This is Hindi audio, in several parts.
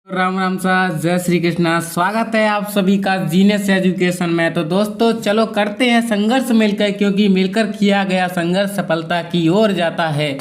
राम राम सा जय श्री कृष्णा। स्वागत है आप सभी का जीनियस एजुकेशन में। तो दोस्तों चलो करते हैं संघर्ष मिलकर, क्योंकि मिलकर किया गया संघर्ष सफलता की ओर जाता है।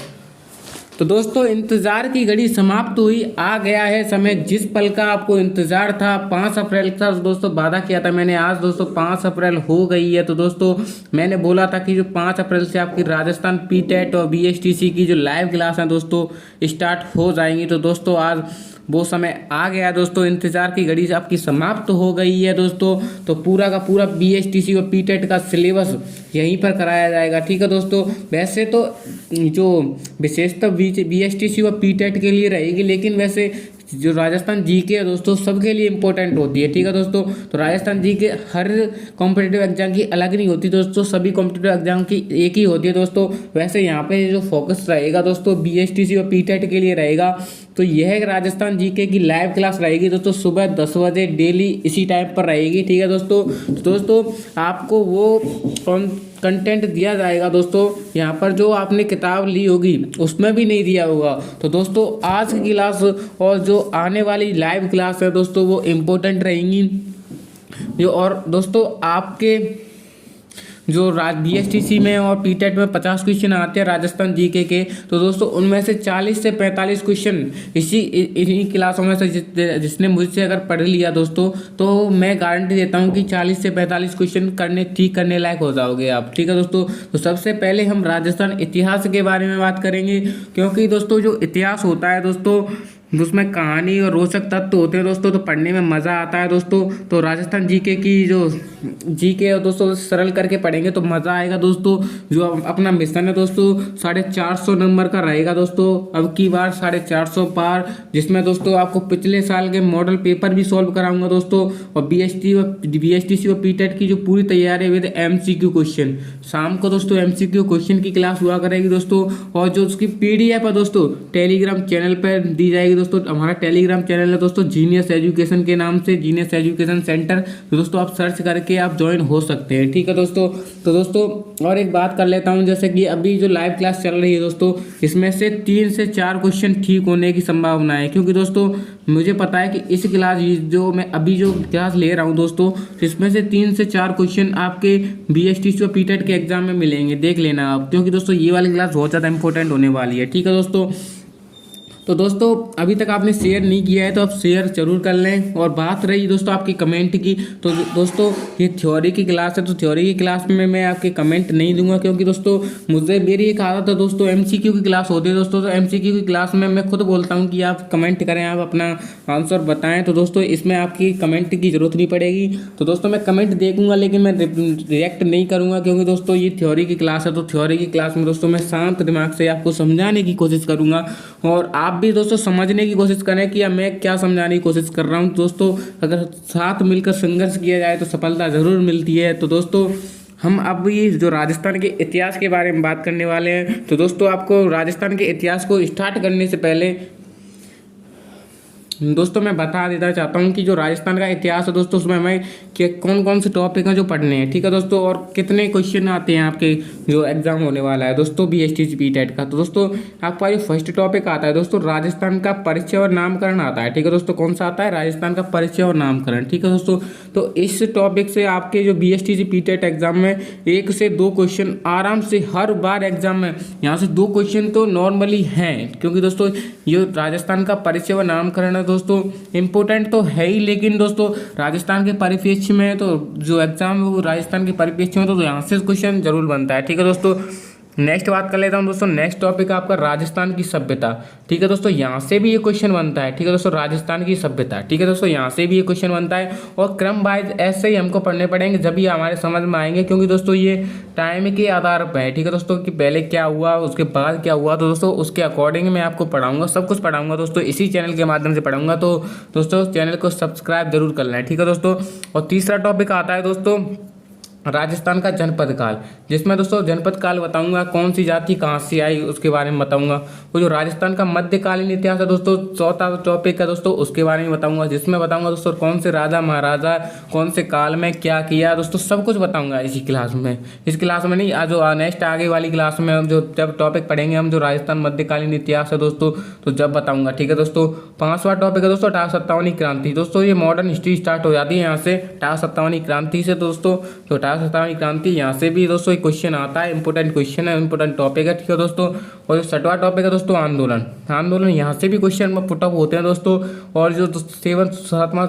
तो दोस्तों इंतजार की घड़ी समाप्त हुई, आ गया है समय जिस पल का आपको इंतजार था। 5 अप्रैल का दोस्तों वादा किया था मैंने, आज दोस्तों 5 अप्रैल हो गई है। तो दोस्तों मैंने बोला था कि जो 5 अप्रैल से आपकी राजस्थान पीटेट और बीएसटीसी की जो लाइव क्लास है दोस्तों स्टार्ट हो जाएंगी। तो दोस्तों आज वो समय आ गया दोस्तों, इंतजार की घड़ी आपकी समाप्त हो गई है दोस्तों। तो पूरा का पूरा बीएसटीसी और पीटेट का सिलेबस यहीं पर कराया जाएगा, ठीक है दोस्तों। वैसे तो जो विशेषता बीएसटीसी और पीटेट के लिए रहेगी, लेकिन वैसे जो राजस्थान जीके है दोस्तों सबके लिए इंपॉर्टेंट होती है, ठीक है दोस्तों। तो राजस्थान जीके हर कॉम्पिटिटिव एग्जाम की अलग नहीं होती दोस्तों, सभी कॉम्पिटिटिव एग्जाम की एक ही होती है दोस्तों। वैसे यहाँ पे जो फोकस रहेगा दोस्तों बीएसटीसी और पीटेट के लिए रहेगा। तो यह राजस्थान जीके की लाइव क्लास रहेगी दोस्तों, सुबह 10 बजे डेली इसी टाइम पर रहेगी, ठीक है दोस्तों। तो दोस्तों आपको वो कंटेंट दिया जाएगा दोस्तों, यहाँ पर जो आपने किताब ली होगी उसमें भी नहीं दिया होगा। तो दोस्तों आज की क्लास और जो आने वाली लाइव क्लास है दोस्तों वो इम्पोर्टेंट रहेंगी। जो और दोस्तों आपके जो बीएसटीसी में और पीटेट में 50 क्वेश्चन आते हैं राजस्थान जीके के, तो दोस्तों उनमें से 40 से 45 क्वेश्चन इन्हीं क्लासों में से जिसने मुझसे अगर पढ़ लिया दोस्तों, तो मैं गारंटी देता हूं कि 40 से 45 क्वेश्चन ठीक करने लायक हो जाओगे आप, ठीक है दोस्तों। तो सबसे पहले हम राजस्थान इतिहास के बारे में बात करेंगे, क्योंकि दोस्तों जो इतिहास होता है दोस्तों उसमें कहानी और रोचक तत्व होते हैं दोस्तों, तो पढ़ने में मज़ा आता है दोस्तों। तो राजस्थान जीके की जो जीके दोस्तों सरल करके पढ़ेंगे तो मज़ा आएगा दोस्तों। जो अपना मिशन है दोस्तों 450 नंबर का रहेगा दोस्तों, अब की बार 450 पार, जिसमें दोस्तों आपको पिछले साल के मॉडल पेपर भी सॉल्व कराऊंगा दोस्तों। और बीएसटीसी और पीटेट की जो पूरी तैयारी विद एमसीक्यू क्वेश्चन, शाम को दोस्तों एमसीक्यू क्वेश्चन की क्लास हुआ करेगी दोस्तों। और जो उसकी पीडीएफ है दोस्तों टेलीग्राम चैनल पर दी जाएगी दोस्तों। हमारा टेलीग्राम चैनल है दोस्तों जीनियस एजुकेशन के नाम से, जीनियस एजुकेशन सेंटर। तो दोस्तों आप सर्च करके आप ज्वाइन हो सकते हैं, ठीक है दोस्तों। तो दोस्तों और एक बात कर लेता हूं, जैसे कि अभी जो लाइव क्लास चल रही है दोस्तों इसमें से 3 से 4 क्वेश्चन ठीक होने की संभावना है, क्योंकि दोस्तों मुझे पता है कि इस क्लास जो मैं अभी जो क्लास ले रहा हूँ दोस्तों इसमें से 3 से 4 क्वेश्चन आपके बीएसटीसी और पीटेट के एग्जाम में मिलेंगे, देख लेना आप, क्योंकि दोस्तों ये वाली क्लास बहुत ज़्यादा इंपॉर्टेंट होने वाली है, ठीक है दोस्तों। तो दोस्तों अभी तक आपने शेयर नहीं किया है तो आप शेयर जरूर कर लें। और बात रही दोस्तों आपकी कमेंट की, तो दोस्तों ये थ्योरी की क्लास है, तो थ्योरी की क्लास में मैं आपके कमेंट नहीं दूंगा, क्योंकि दोस्तों मुझे मेरी एक आदत है दोस्तों, एमसीक्यू की क्लास होती है दोस्तों। तो एमसीक्यू की क्लास में मैं खुद बोलता हूँ कि आप कमेंट करें, आप अपना आंसर बताएं। तो दोस्तों इसमें आपकी कमेंट की जरूरत नहीं पड़ेगी। तो दोस्तों मैं कमेंट देखूंगा लेकिन मैं रिएक्ट नहीं करूँगा, क्योंकि दोस्तों ये थ्योरी की क्लास है। तो थ्योरी की क्लास में दोस्तों मैं शांत दिमाग से आपको समझाने की कोशिश करूँगा, और आप भी दोस्तों समझने की कोशिश करें कि मैं क्या समझाने की कोशिश कर रहा हूं दोस्तों। अगर साथ मिलकर संघर्ष किया जाए तो सफलता जरूर मिलती है। तो दोस्तों हम अब ये जो राजस्थान के इतिहास के बारे में बात करने वाले हैं। तो दोस्तों आपको राजस्थान के इतिहास को स्टार्ट करने से पहले दोस्तों मैं बता देना चाहता हूं कि जो राजस्थान का इतिहास है दोस्तों उसमें हमें कौन कौन से टॉपिक हैं जो पढ़ने हैं, ठीक है दोस्तों, और कितने क्वेश्चन आते हैं आपके जो एग्जाम होने वाला है दोस्तों बीएसटीसी पीटेट का। तो दोस्तों आपका जो फर्स्ट टॉपिक आता है दोस्तों राजस्थान का परिचय और नामकरण आता है, ठीक है दोस्तों। कौन सा आता है? राजस्थान का परिचय और नामकरण, ठीक है दोस्तों। तो इस टॉपिक से आपके जो बीएसटीसी पीटेट एग्जाम में 1 से 2 क्वेश्चन आराम से हर बार एग्जाम में यहाँ से 2 क्वेश्चन तो नॉर्मली हैं, क्योंकि दोस्तों ये राजस्थान का परिचय और नामकरण है दोस्तों इंपॉर्टेंट तो है ही, लेकिन दोस्तों राजस्थान के परिप्रेक्ष्य में तो जो एग्जाम है वो राजस्थान के परिप्रेक्ष्य में तो यहाँ से क्वेश्चन जरूर बनता है, ठीक है दोस्तों। नेक्स्ट बात कर लेता हूँ दोस्तों, नेक्स्ट टॉपिक आपका राजस्थान की सभ्यता, ठीक है दोस्तों। यहाँ से भी ये क्वेश्चन बनता है, ठीक है दोस्तों, राजस्थान की सभ्यता, ठीक है दोस्तों, यहाँ से भी ये क्वेश्चन बनता है। और क्रम वाइज ऐसे ही हमको पढ़ने पड़ेंगे जब ये हमारे समझ में आएंगे, क्योंकि दोस्तों ये टाइम के आधार पर है, ठीक है दोस्तों, कि पहले क्या हुआ उसके बाद क्या हुआ। तो दोस्तों उसके अकॉर्डिंग मैं आपको पढ़ाऊंगा, सब कुछ पढ़ाऊंगा दोस्तों, इसी चैनल के माध्यम से पढ़ाऊंगा। तो दोस्तों चैनल को सब्सक्राइब जरूर कर लें, ठीक है दोस्तों। और तीसरा टॉपिक आता है दोस्तों राजस्थान का जनपद काल, जिसमें दोस्तों जनपद काल बताऊंगा, कौन सी जाति कहाँ से आई उसके बारे में बताऊंगा। वो जो राजस्थान का मध्यकालीन इतिहास है दोस्तों, चौथा टॉपिक है दोस्तों, उसके बारे में बताऊंगा, जिसमें बताऊंगा दोस्तों कौन से राजा महाराजा कौन से काल में क्या किया दोस्तों, सब कुछ बताऊंगा इसी क्लास में। इस क्लास में नहीं, जो नेक्स्ट आगे वाली क्लास में जो जब टॉपिक पढ़ेंगे हम, जो राजस्थान मध्यकालीन इतिहास है दोस्तों, तो जब बताऊंगा। ठीक है दोस्तों, 5वां टॉपिक है दोस्तों 1857 क्रांति। दोस्तों ये मॉडर्न हिस्ट्री स्टार्ट हो जाती है यहाँ से 1857 क्रांति से दोस्तों। तो 1857 क्रांति यहाँ से भी दोस्तों एक क्वेश्चन आता है, इंपॉर्टेंट क्वेश्चन है, इंपॉर्टेंट टॉपिक है। ठीक है दोस्तों, और जो 6वां टॉपिक है दोस्तों आंदोलन, आंदोलन यहाँ से भी क्वेश्चन पुटअप होते हैं दोस्तों। और जो 7वां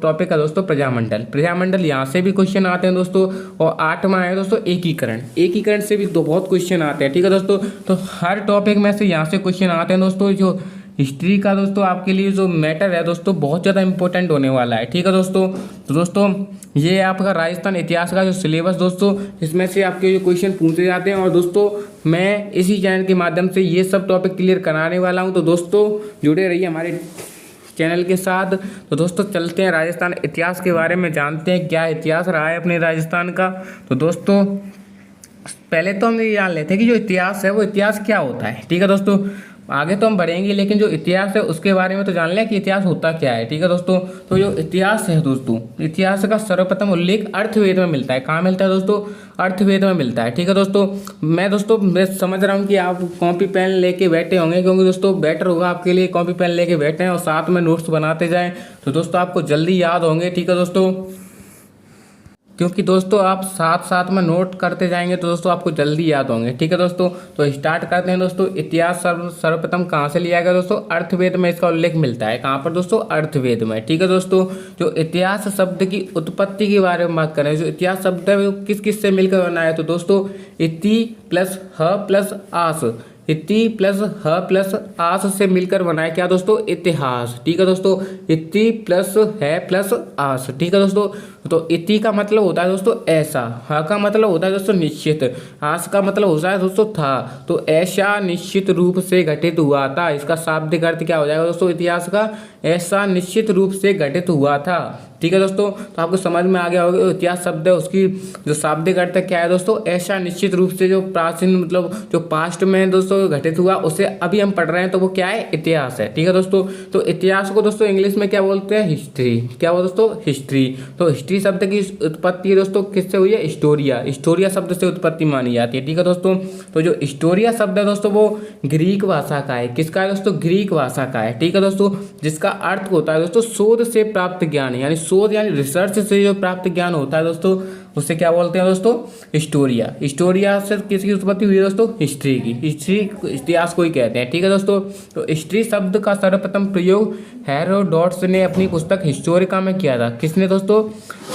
टॉपिक है दोस्तों प्रजामंडल, प्रजामंडल यहाँ से भी क्वेश्चन आते हैं दोस्तों। और 8वां है दोस्तों एकीकरण, एकीकरण से भी तो बहुत क्वेश्चन आते हैं। ठीक है दोस्तों, तो हर टॉपिक में से यहाँ से क्वेश्चन आते हैं दोस्तों। जो हिस्ट्री का दोस्तों आपके लिए जो मैटर है दोस्तों बहुत ज़्यादा इंपॉर्टेंट होने वाला है। ठीक है दोस्तों, तो दोस्तों ये आपका राजस्थान इतिहास का जो सिलेबस दोस्तों, इसमें से आपके जो क्वेश्चन पूछे जाते हैं। और दोस्तों मैं इसी चैनल के माध्यम से ये सब टॉपिक क्लियर कराने वाला हूँ, तो दोस्तों जुड़े रहिए हमारे चैनल के साथ। तो दोस्तों चलते हैं राजस्थान इतिहास के बारे में, जानते हैं क्या इतिहास रहा है अपने राजस्थान का। तो दोस्तों पहले तो हम ये जान लेते हैं कि जो इतिहास है वो इतिहास क्या होता है। ठीक है दोस्तों, आगे तो हम बढ़ेंगे, लेकिन जो इतिहास है उसके बारे में तो जान लें कि इतिहास होता क्या है। ठीक है दोस्तों, तो जो इतिहास है दोस्तों, इतिहास का सर्वप्रथम उल्लेख अर्थवेद में मिलता है। कहाँ मिलता है दोस्तों? अर्थवेद में मिलता है। ठीक है दोस्तों, मैं समझ रहा हूँ कि आप कॉपी पेन लेके बैठे होंगे, क्योंकि दोस्तों बेटर होगा आपके लिए कॉपी पेन लेके बैठे हैं और साथ में नोट्स बनाते जाएं, तो दोस्तों आपको जल्दी याद होंगे। ठीक है दोस्तों, क्योंकि दोस्तों आप साथ साथ में नोट करते जाएंगे तो दोस्तों आपको जल्दी याद होंगे। ठीक है दोस्तों, तो स्टार्ट करते हैं दोस्तों। इतिहास सर्वप्रथम कहाँ से लिया गया दोस्तों? अर्थवेद में इसका उल्लेख मिलता है। कहाँ पर दोस्तों? अर्थवेद में। ठीक है दोस्तों, जो इतिहास शब्द की उत्पत्ति के बारे में बात करें, जो इतिहास शब्द है वो किस किस से मिलकर बना है, तो दोस्तों इति प्लस ह प्लस आस, इति प्लस ह प्लस आस से मिलकर बना है क्या दोस्तों? इतिहास। ठीक है दोस्तों, इति प्लस है प्लस आस। ठीक है दोस्तों, तो इति का मतलब होता है दोस्तों ऐसा, ह का मतलब होता है दोस्तों निश्चित, आस का मतलब होता है दोस्तों था। तो ऐसा निश्चित रूप से घटित हुआ था, इसका शाब्दिक अर्थ क्या हो जाएगा दोस्तों इतिहास का? ऐसा निश्चित रूप से घटित हुआ था। ठीक है दोस्तों, तो आपको समझ में आ गया होगा इतिहास शब्द है उसकी जो शाब्दिक अर्थ क्या है दोस्तों? ऐसा निश्चित रूप से, जो प्राचीन मतलब जो पास्ट में दोस्तों घटित हुआ उसे अभी हम पढ़ रहे हैं, तो वो क्या है? इतिहास है। ठीक है दोस्तों, तो इतिहास को दोस्तों इंग्लिश में क्या बोलते हैं? हिस्ट्री। क्या वो दोस्तों? हिस्ट्री। तो हिस्ट्री शब्द की उत्पत्ति दोस्तों किससे हुई है? हिस्टोरिया, हिस्टोरिया शब्द से उत्पत्ति मानी जाती है। ठीक है दोस्तों, तो जो हिस्टोरिया शब्द है दोस्तों वो ग्रीक भाषा का है। किसका है दोस्तों? ग्रीक भाषा का है। ठीक है दोस्तों, जिसका अर्थ होता है दोस्तों शोध से प्राप्त ज्ञान, यानी शोध यानी रिसर्च से जो प्राप्त ज्ञान होता है दोस्तों उससे क्या बोलते हैं दोस्तों? हिस्टोरिया। हिस्टोरिया से किसकी उत्पत्ति हुई है दोस्तों? हिस्ट्री की। हिस्ट्री इतिहास को ही कहते हैं। ठीक है दोस्तों, तो हिस्ट्री शब्द का सर्वप्रथम प्रयोग हेरोडोटस ने अपनी पुस्तक हिस्टोरिका में किया था। किसने दोस्तों?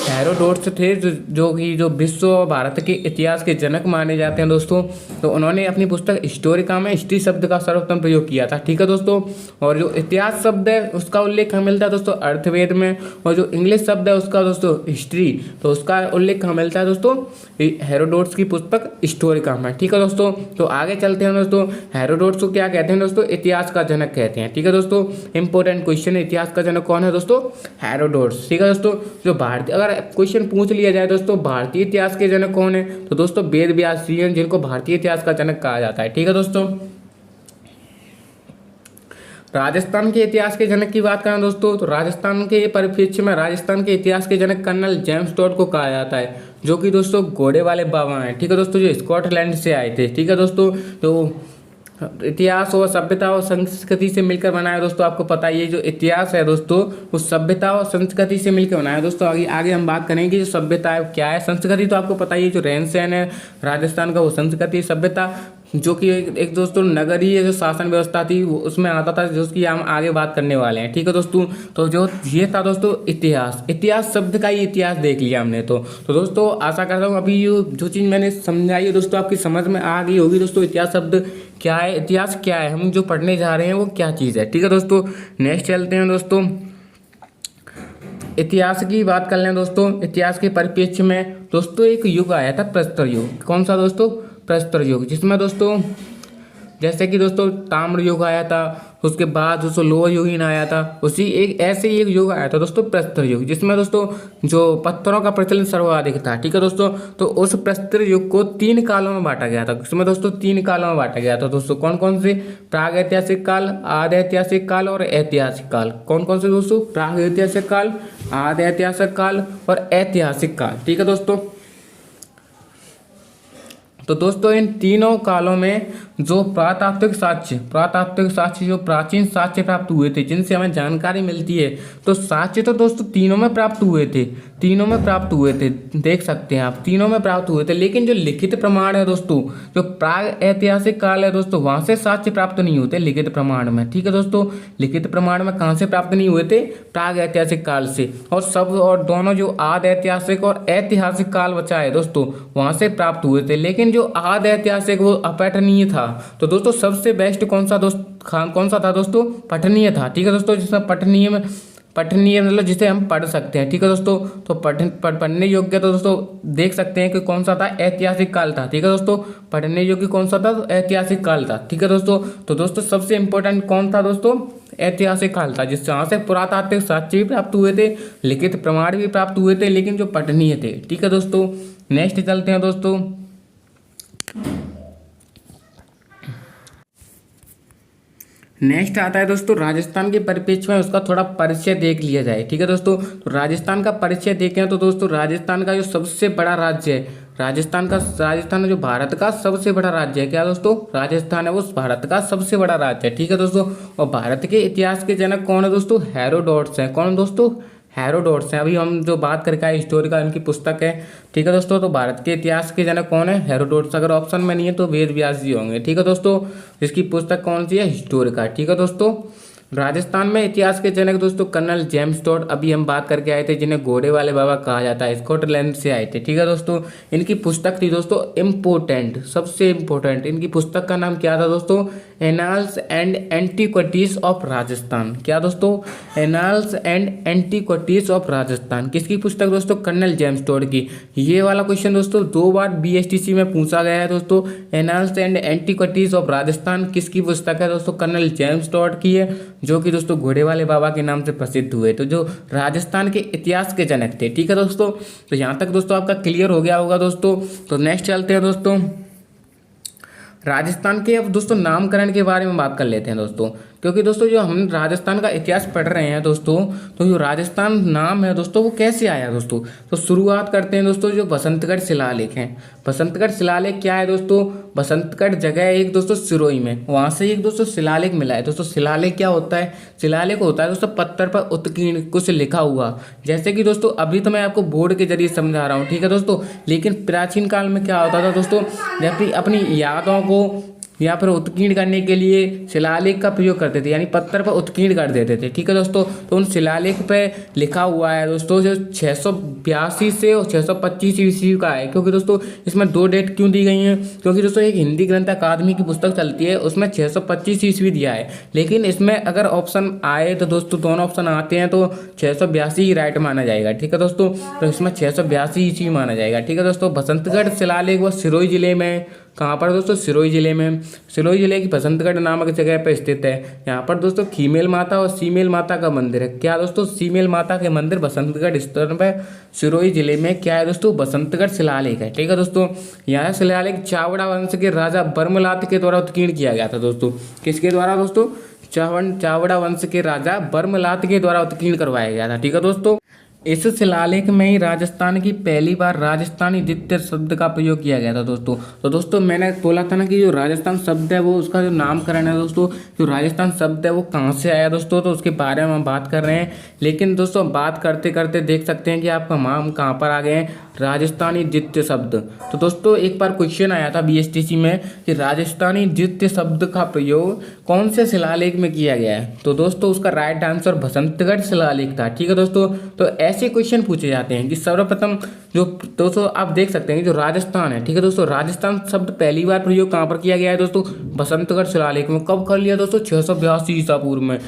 हेरोडोटस थे, जो विश्व और भारत के इतिहास के जनक माने जाते हैं दोस्तों। तो उन्होंने अपनी पुस्तक हिस्टोरिका में हिस्ट्री शब्द का सर्वप्रथम प्रयोग किया था। ठीक है दोस्तों, और जो इतिहास शब्द है उसका उल्लेख मिलता है दोस्तों अर्थवेद में, और जो इंग्लिश शब्द है उसका दोस्तों हिस्ट्री, तो उसका उल्लेख मिलता है दोस्तों हेरोडोटस की पुस्तक हिस्टोरिका में। ठीक है दोस्तों, तो आगे चलते हैं दोस्तों। हेरोडोटस को क्या कहते हैं दोस्तों? इतिहास का जनक कहते हैं। ठीक है दोस्तों, इंपॉर्टेंट क्वेश्चन है, इतिहास का जनक कौन है दोस्तों? हेरोडोटस। ठीक है दोस्तों, जो भारतीय अगर क्वेश्चन पूछ लिया जाए दोस्तों भारतीय इतिहास के जनक कौन है, तो दोस्तों वेद व्यास जी हैं, जिनको भारतीय इतिहास का जनक कहा जाता है। ठीक है दोस्तों, राजस्थान के इतिहास के जनक की बात करें दोस्तों, तो राजस्थान के परिप्रेक्ष्य में राजस्थान के इतिहास के जनक कर्नल जेम्स टॉड को कहा जाता है, जो कि दोस्तों घोड़े वाले बाबा हैं। ठीक है दोस्तों, जो स्कॉटलैंड से आए थे। ठीक है दोस्तों, तो इतिहास और सभ्यता और संस्कृति से मिलकर बना है दोस्तों। आपको पता ही है जो इतिहास है दोस्तों वो सभ्यता और संस्कृति से मिलकर बना है दोस्तों। आगे हम बात करेंगे जो सभ्यता है क्या है। संस्कृति तो आपको पता ही है, जो रहन सहन है राजस्थान का वो संस्कृति। सभ्यता जो कि एक दोस्तों नगरीय जो शासन व्यवस्था थी उसमें आता था, जो उसकी हम आगे बात करने वाले हैं। ठीक है दोस्तों, तो जो ये था दोस्तों इतिहास। इतिहास शब्द का ही इतिहास देख लिया हमने। तो दोस्तों आशा करता हूँ अभी जो चीज़ मैंने समझाई है दोस्तों आपकी समझ में आ गई होगी दोस्तों। इतिहास शब्द क्या है, इतिहास क्या है, हम जो पढ़ने जा रहे हैं वो क्या चीज़ है। ठीक है दोस्तों, नेक्स्ट चलते हैं दोस्तों। इतिहास की बात कर लें दोस्तों। इतिहास के परिप्रेक्ष्य में दोस्तों एक युग आया था, प्रस्तर युग। कौन सा दोस्तों? प्रस्तर युग, जिसमें दोस्तों जैसे कि दोस्तों ताम्र युग आया था, उसके बाद दोस्तों लोह युगीन आया था, उसी एक ऐसे ही एक युग आया था दोस्तों प्रस्तर युग, जिसमें दोस्तों जो पत्थरों का प्रचलन सर्वाधिक था। ठीक है दोस्तों, तो उस प्रस्तर युग को 3 कालों में बांटा गया था। इसमें दोस्तों 3 कालों में बांटा गया था दोस्तों। कौन कौन से? प्राग ऐतिहासिक काल, आदि ऐतिहासिक काल और ऐतिहासिक काल। कौन कौन से दोस्तों? प्राग ऐतिहासिक काल, आदि ऐतिहासिक काल और ऐतिहासिक काल। ठीक है दोस्तों, तो दोस्तों इन तीनों कालों में जो पुरातात्विक साक्ष्य जो प्राचीन साक्ष्य प्राप्त हुए थे, जिनसे हमें जानकारी मिलती है, तो साक्ष्य तो दोस्तों तीनों में प्राप्त हुए थे, देख सकते हैं आप, तीनों में प्राप्त हुए थे। लेकिन जो लिखित प्रमाण है दोस्तों, जो प्राग ऐतिहासिक काल है दोस्तों, वहां से साक्ष्य प्राप्त नहीं होते लिखित प्रमाण में। ठीक है दोस्तों, लिखित प्रमाण में कहाँ से प्राप्त नहीं हुए थे? प्राग ऐतिहासिक काल से। और दोनों जो आदि ऐतिहासिक और ऐतिहासिक काल बचा है दोस्तों, वहां से प्राप्त हुए थे। लेकिन जो आदि ऐतिहासिक वो अपठनीय था। तो दोस्तों सबसे बेस्ट कौन सा था दोस्तों? पठनीय था। ठीक है दोस्तों, जिसमें पठनीय मतलब जिसे हम पढ़ सकते हैं। ठीक है दोस्तों, तो पढ़ने योग्य तो दोस्तों देख सकते हैं कि कौन सा था? ऐतिहासिक काल था। ठीक है दोस्तों, पढ़ने योग्य कौन सा था? तो ऐतिहासिक काल था। ठीक है दोस्तों, तो दोस्तों सबसे इंपॉर्टेंट कौन था दोस्तों? ऐतिहासिक काल था, जिससे यहाँ से पुरातात्विक साक्ष्य भी प्राप्त हुए थे, लिखित प्रमाण भी प्राप्त हुए थे, लेकिन जो पठनीय थे। ठीक है दोस्तों, नेक्स्ट चलते हैं दोस्तों। नेक्स्ट आता है दोस्तों राजस्थान के परिप्रेक्ष्य में उसका थोड़ा परिचय देख लिया जाए। ठीक है दोस्तों, तो राजस्थान का परिचय देखें तो दोस्तों राजस्थान का जो सबसे बड़ा राज्य है, राजस्थान जो भारत का सबसे बड़ा राज्य है, क्या दोस्तों? राजस्थान है वो भारत का सबसे बड़ा राज्य है। ठीक है दोस्तों, और भारत के इतिहास के जनक कौन है दोस्तों? हेरोडोटस है। कौन दोस्तों? हेरोडोटस हैं। अभी हम जो बात करके आए हिस्टोरी का, इनकी पुस्तक है। ठीक है दोस्तों, तो भारत के इतिहास के जनक कौन है? हेरोडोटस। अगर ऑप्शन में नहीं है तो वेद व्यास जी होंगे। ठीक है दोस्तों, इसकी पुस्तक कौन सी है? हिस्टोरी का। ठीक है दोस्तों, राजस्थान में इतिहास के जनक दोस्तों कर्नल जेम्स टॉड, अभी हम बात करके आए थे, जिन्हें घोड़े वाले बाबा कहा जाता है, स्कॉटलैंड से आए थे। ठीक है दोस्तों, इनकी पुस्तक थी दोस्तों इम्पोर्टेंट, सबसे इम्पोर्टेंट। इनकी पुस्तक का नाम क्या था दोस्तों? Annals and antiquities of Rajasthan. क्या दोस्तों? Annals and antiquities of Rajasthan. किसकी पुस्तक दोस्तों? कर्नल जेम्स टॉड की। ये वाला क्वेश्चन दोस्तों 2 बार BSTC में पूछा गया है दोस्तों। Annals and antiquities of Rajasthan किसकी पुस्तक है दोस्तों? कर्नल जेम्स टॉड की है, जो कि दोस्तों घोड़े वाले बाबा के नाम से प्रसिद्ध हुए, तो जो राजस्थान के इतिहास के जनक थे। ठीक है दोस्तों, तो यहाँ तक दोस्तों आपका क्लियर हो गया होगा दोस्तों। तो नेक्स्ट चलते हैं दोस्तों राजस्थान के। अब दोस्तों नामकरण के बारे में बात कर लेते हैं दोस्तों, क्योंकि दोस्तों जो हम राजस्थान का इतिहास पढ़ रहे हैं दोस्तों, तो जो राजस्थान नाम है दोस्तों वो कैसे आया दोस्तों? तो शुरुआत करते हैं दोस्तों जो बसंतगढ़ शिलालेख हैं। बसंतगढ़ शिलालेख क्या है दोस्तों? बसंतगढ़ जगह है एक दोस्तों सिरोही में, वहाँ से एक दोस्तों शिलालेख मिला है दोस्तों। शिलालेख क्या होता है? शिलालेख होता है दोस्तों पत्थर पर उत्कीर्ण कुछ लिखा हुआ, जैसे कि दोस्तों अभी तो मैं आपको बोर्ड के जरिए समझा रहा हूँ। ठीक है दोस्तों, लेकिन प्राचीन काल में क्या होता था दोस्तों? जब अपनी यादों को या फिर उत्कीर्ण करने के लिए शिलालेख का प्रयोग करते थे, यानी पत्थर पर उत्कीर्ण कर देते थे। ठीक है दोस्तों, तो उन शिलालेख पे लिखा हुआ है दोस्तों जो 682 से 625 ईस्वी का है। क्योंकि दोस्तों इसमें 2 डेट क्यों दी गई हैं? क्योंकि दोस्तों एक हिंदी ग्रंथ अकादमी की पुस्तक चलती है, उसमें 625 ईस्वी दिया है, लेकिन इसमें अगर ऑप्शन आए तो दोस्तों दोनों ऑप्शन आते हैं तो 682 ही राइट माना जाएगा। ठीक है दोस्तों, तो इसमें 682 ईस्वी माना जाएगा। ठीक है दोस्तों, बसंतगढ़ शिलालेख वो सिरोही जिले में, कहाँ पर दोस्तों? सिरोही जिले में। सिरोही जिले की बसंतगढ़ नामक जगह पर स्थित है। यहाँ पर दोस्तों फीमेल माता और फीमेल माता का मंदिर है। क्या दोस्तों? फीमेल माता के मंदिर बसंतगढ़ स्तर पर सिरोही जिले में क्या है दोस्तों? बसंतगढ़ शिलालेख है। ठीक है दोस्तों, यह शिलालेख चावड़ा वंश के राजा बर्मलात के द्वारा उत्कीर्ण किया गया था दोस्तों। किसके द्वारा दोस्तों? चावड़ा वंश के राजा बर्मलात के द्वारा उत्कीर्ण करवाया गया था। ठीक है दोस्तों, इस शिलालेख में ही राजस्थान की पहली बार राजस्थानी द्वितीय शब्द का प्रयोग किया गया था दोस्तों। तो दोस्तों मैंने बोला था ना कि जो राजस्थान शब्द है वो उसका जो नामकरण है दोस्तों, जो राजस्थान शब्द है वो कहाँ से आया दोस्तों, तो उसके बारे में हम बात कर रहे हैं। लेकिन दोस्तों बात करते करते देख सकते हैं कि आपका नाम कहाँ पर आ गए हैं, राजस्थानी द्वितीय शब्द। तो दोस्तों एक बार क्वेश्चन आया था BSTC में कि राजस्थानी द्वितीय शब्द का प्रयोग कौन से शिलालेख में किया गया है? तो दोस्तों उसका राइट आंसर बसंतगढ़ शिलालेख था। ठीक है दोस्तों, तो ऐसे क्वेश्चन पूछे जाते हैं कि सर्वप्रथम जो दोस्तों आप देख सकते हैं जो राजस्थान है, ठीक है दोस्तों, राजस्थान शब्द पहली बार प्रयोग कहाँ पर किया गया है दोस्तों? बसंतगढ़ शिलालेख में। कब कर लिया दोस्तों? 682 ईसा पूर्व में।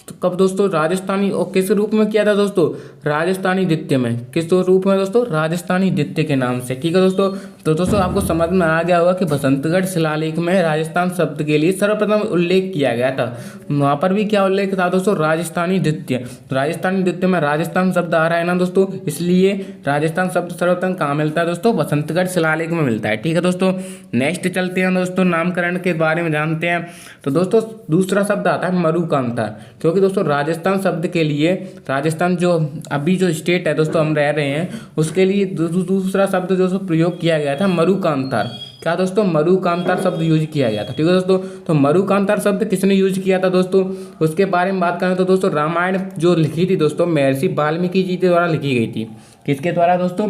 तो कब दोस्तों? राजस्थानी, और किस रूप में किया था दोस्तों? राजस्थानी द्वितीय में। किस रूप में दोस्तों? राजस्थानी द्वितीय के नाम से। ठीक है दोस्तों, तो दोस्तों आपको समझ में आ गया होगा कि बसंतगढ़ शिलालेख में राजस्थान शब्द के लिए सर्वप्रथम उल्लेख किया गया था। वहाँ पर भी क्या उल्लेख था दोस्तों, राजस्थानी द्वितीय। तो राजस्थानी द्वितीय में राजस्थान शब्द आ रहा है ना दोस्तों, इसलिए राजस्थान शब्द सर्वप्रथम कहाँ मिलता है दोस्तों, बसंतगढ़ शिलालेख में मिलता है। ठीक है दोस्तों, नेक्स्ट चलते हैं दोस्तों, नामकरण के बारे में जानते हैं। तो दोस्तों दूसरा शब्द आता है मरुकांतार, क्योंकि दोस्तों राजस्थान शब्द के लिए, राजस्थान जो अभी जो स्टेट है दोस्तों हम रह रहे हैं, उसके लिए दूसरा शब्द दोस्तों प्रयोग किया गया था मरुकांतार। क्या दोस्तों, मरुकांतार शब्द यूज किया गया था। ठीक है दोस्तों, तो मरुकांतार शब्द किसने यूज किया था दोस्तों, उसके बारे में बात करें तो दोस्तों रामायण जो लिखी थी दोस्तों महर्षि वाल्मीकि जी के द्वारा लिखी गई थी। किसके द्वारा दोस्तों,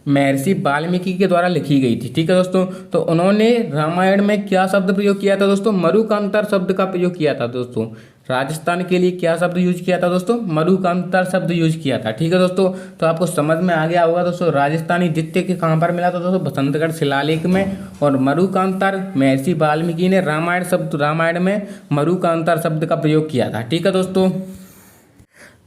महर्षि वाल्मीकि के द्वारा लिखी गई थी। ठीक है दोस्तों, तो उन्होंने रामायण में क्या शब्द प्रयोग किया था दोस्तों, मरुकांतार शब्द का प्रयोग किया था दोस्तों। राजस्थान के लिए क्या शब्द यूज किया था दोस्तों, मरुकांतार शब्द यूज किया था। ठीक है दोस्तों, तो आपको समझ में आ गया होगा दोस्तों राजस्थानी द्वितीय के कहाँ पर मिला था दोस्तों, बसंतगढ़ शिलालेख में। और मरुकांतार महर्षि वाल्मीकि ने रामायण में मरुकांतार शब्द का प्रयोग किया था। ठीक है दोस्तों,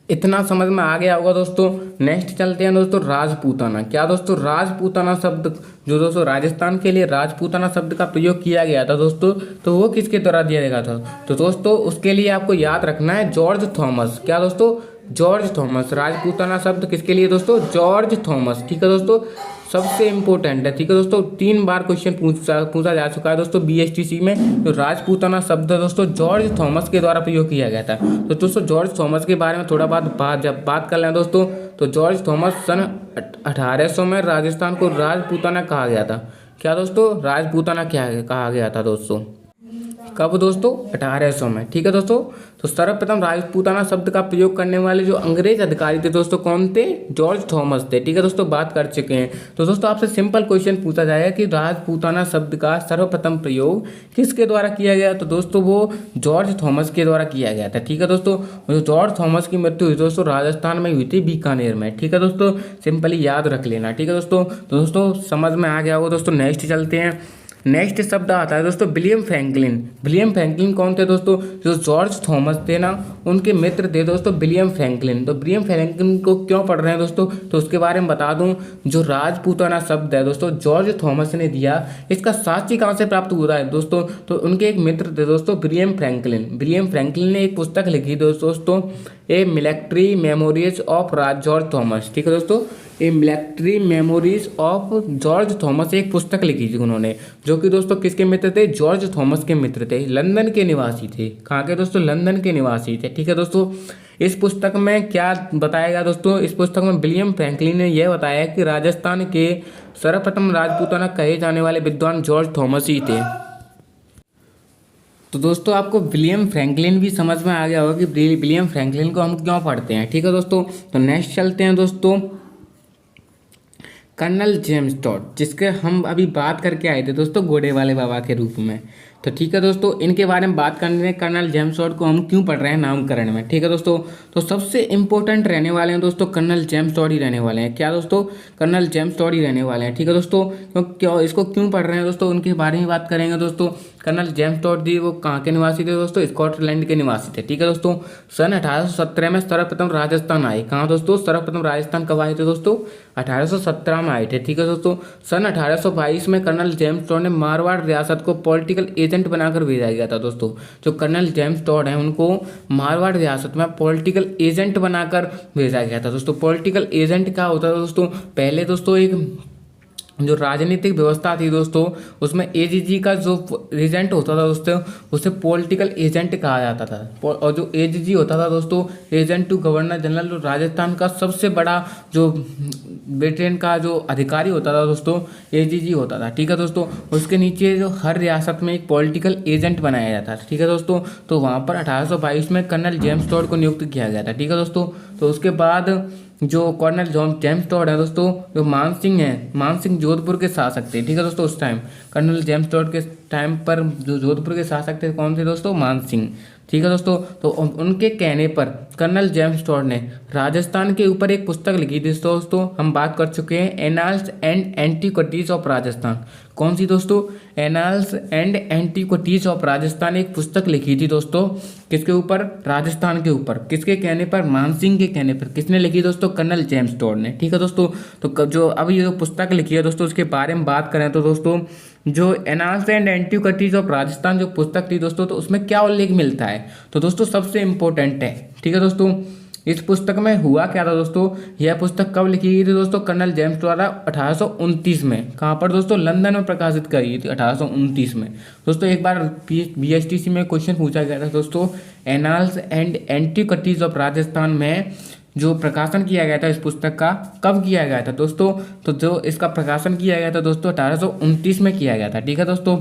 इतना समझ में आ गया होगा दोस्तों। नेक्स्ट चलते हैं दोस्तों, राजपूताना। क्या दोस्तों, राजपूताना शब्द जो दोस्तों राजस्थान के लिए राजपूताना शब्द का प्रयोग किया गया था दोस्तों, तो वो किसके द्वारा दिया गया था, तो दोस्तों उसके लिए आपको याद रखना है जॉर्ज थॉमस। क्या दोस्तों, जॉर्ज थॉमस। राजपूताना शब्द किसके लिए दोस्तों, जॉर्ज थॉमस। ठीक है दोस्तों, सबसे इंपॉर्टेंट है। ठीक है दोस्तों, 3 बार क्वेश्चन पूछा जा चुका है दोस्तों BSTC में। तो राजपूताना शब्द दोस्तों जॉर्ज थॉमस के द्वारा प्रयोग किया गया था। तो दोस्तों जॉर्ज थॉमस के बारे में थोड़ा जब बात कर लें दोस्तों, तो जॉर्ज थॉमस सन 1800 में राजस्थान को राजपूताना कहा गया था। क्या दोस्तों, राजपूताना क्या कहा गया था दोस्तों, कब दोस्तों, 1800 में। ठीक है दोस्तों, तो सर्वप्रथम राजपूताना शब्द का प्रयोग करने वाले जो अंग्रेज अधिकारी थे दोस्तों कौन थे, जॉर्ज थॉमस थे। ठीक है दोस्तों, बात कर चुके हैं। तो दोस्तों आपसे सिंपल क्वेश्चन पूछा जाएगा कि राजपूताना शब्द का सर्वप्रथम प्रयोग किसके द्वारा किया गया, तो दोस्तों वो जॉर्ज थॉमस के द्वारा किया गया था। ठीक है दोस्तों, जो जॉर्ज थॉमस की मृत्यु हुई दोस्तों राजस्थान में हुई थी, बीकानेर में। ठीक है दोस्तों, सिंपली याद रख लेना। ठीक है दोस्तों, तो दोस्तों समझ में आ गया होगा दोस्तों। नेक्स्ट चलते हैं। नेक्स्ट शब्द आता है दोस्तों विलियम फ्रैंकलिन। विलियम फ्रैंकलिन कौन थे दोस्तों, जो जॉर्ज थॉमस थे ना उनके मित्र थे दोस्तों विलियम फ्रैंकलिन। तो विलियम फ्रैंकलिन को क्यों पढ़ रहे हैं दोस्तों, तो उसके बारे में बता दूं। जो राजपूताना शब्द है दोस्तों जॉर्ज थॉमस ने दिया, इसका साक्ष्य कहाँ से प्राप्त हुआ है दोस्तों, तो उनके एक मित्र थे दोस्तों विलियम फ्रैंकलिन। विलियम फ्रैंकलिन ने एक पुस्तक लिखी दोस्तों, a military memories of George Thomas. ठीक है दोस्तों, a military memories of George Thomas एक पुस्तक लिखी थी उन्होंने, जो कि दोस्तों किसके मित्र थे, जॉर्ज थॉमस के मित्र थे, लंदन के निवासी थे। कहाँ के दोस्तों, लंदन के निवासी थे। ठीक है दोस्तों, इस पुस्तक में क्या बताया गया दोस्तों, इस पुस्तक में विलियम फ्रैंकलिन ने यह बताया कि राजस्थान के सर्वप्रथम राजपूताना कहे जाने वाले विद्वान जॉर्ज थॉमस ही थे। तो दोस्तों आपको विलियम फ्रैंकलिन भी समझ में आ गया होगा कि विलियम फ्रैंकलिन को हम क्यों पढ़ते हैं। ठीक है दोस्तों, तो नेक्स्ट चलते हैं दोस्तों, कर्नल जेम्स टॉड, जिसके हम अभी बात करके आए थे दोस्तों घोड़े वाले बाबा के रूप में। तो ठीक है दोस्तों, इनके बारे में बात करने में कर्नल जेम्स टॉड को हम क्यों पढ़ रहे हैं नामकरण में। ठीक है दोस्तों, तो सबसे इंपॉर्टेंट रहने वाले हैं दोस्तों कर्नल जेम्स टॉड ही रहने वाले हैं। क्या दोस्तों, कर्नल जेम्स टॉड ही रहने वाले हैं। ठीक है दोस्तों, क्यों इसको क्यों पढ़ रहे हैं दोस्तों, उनके बारे में बात करेंगे दोस्तों। कर्नल जेम्स टॉड जी वो कहाँ के निवासी थे दोस्तों, स्कॉटलैंड के निवासी थे। ठीक है दोस्तों, सन 1817 में सर्वप्रथम राजस्थान आए। कहाँ दोस्तों, सर्वप्रथम राजस्थान कब आए थे दोस्तों, 1817 में आए थे। ठीक है दोस्तों, सन 1822 में कर्नल जेम्स टॉड ने मारवाड़ रियासत को पॉलिटिकल एजेंट बनाकर भेजा गया था दोस्तों। जो कर्नल जेम्स टॉड हैं उनको मारवाड़ रियासत में पॉलिटिकल एजेंट बनाकर भेजा गया था दोस्तों। पॉलिटिकल एजेंट क्या होता था दोस्तों, पहले दोस्तों एक जो राजनीतिक व्यवस्था थी दोस्तों उसमें एजीजी का जो एजेंट होता था दोस्तों उसे पॉलिटिकल एजेंट कहा जाता था। और जो एजीजी होता था दोस्तों, एजेंट टू गवर्नर जनरल, जो राजस्थान का सबसे बड़ा जो ब्रिटेन का जो अधिकारी होता था दोस्तों एजीजी होता था। ठीक है दोस्तों, उसके नीचे जो हर रियासत में एक पॉलिटिकल एजेंट बनाया जाता था। ठीक है दोस्तों, तो वहाँ पर 1822 में कर्नल जेम्स टॉड को नियुक्त किया गया था। ठीक है दोस्तों, तो उसके बाद जो कर्नल जेम्स टॉड है दोस्तों, जो मानसिंह जोधपुर के शासक थे। ठीक है दोस्तों, उस टाइम कर्नल जेम्स टॉड के टाइम पर जो जोधपुर के शासक थे कौन थे दोस्तों, मान सिंह। ठीक है दोस्तों, तो उनके कहने पर कर्नल जेम्स टॉड ने राजस्थान के ऊपर एक पुस्तक लिखी थी दोस्तों। हम बात कर चुके हैं annals and antiquities of Rajasthan. कौन सी दोस्तों, annals and antiquities of Rajasthan, एक पुस्तक लिखी थी दोस्तों। किसके ऊपर, राजस्थान के ऊपर। किसके कहने पर, मान सिंह के कहने पर। किसने लिखी दोस्तों, कर्नल जेम्स टॉड ने। ठीक है दोस्तों, तो जो अब ये जो पुस्तक लिखी है दोस्तों उसके बारे में बात करें तो दोस्तों जो annals and antiquities of Rajasthan जो पुस्तक थी दोस्तों, तो उसमें क्या उल्लेख मिलता है, तो दोस्तों सबसे इंपॉर्टेंट है। ठीक है दोस्तों, इस पुस्तक में हुआ क्या था दोस्तों, यह पुस्तक कब लिखी गई थी दोस्तों, कर्नल जेम्स द्वारा 1829 में। कहाँ पर दोस्तों, लंदन में प्रकाशित करी गई थी 1829 में। दोस्तों एक बार BSTC में क्वेश्चन पूछा गया था दोस्तों, annals and antiquities of Rajasthan में जो प्रकाशन किया गया था इस पुस्तक का, कब किया गया था दोस्तों, तो जो इसका प्रकाशन किया गया था दोस्तों 1829 में किया गया था। ठीक है दोस्तों,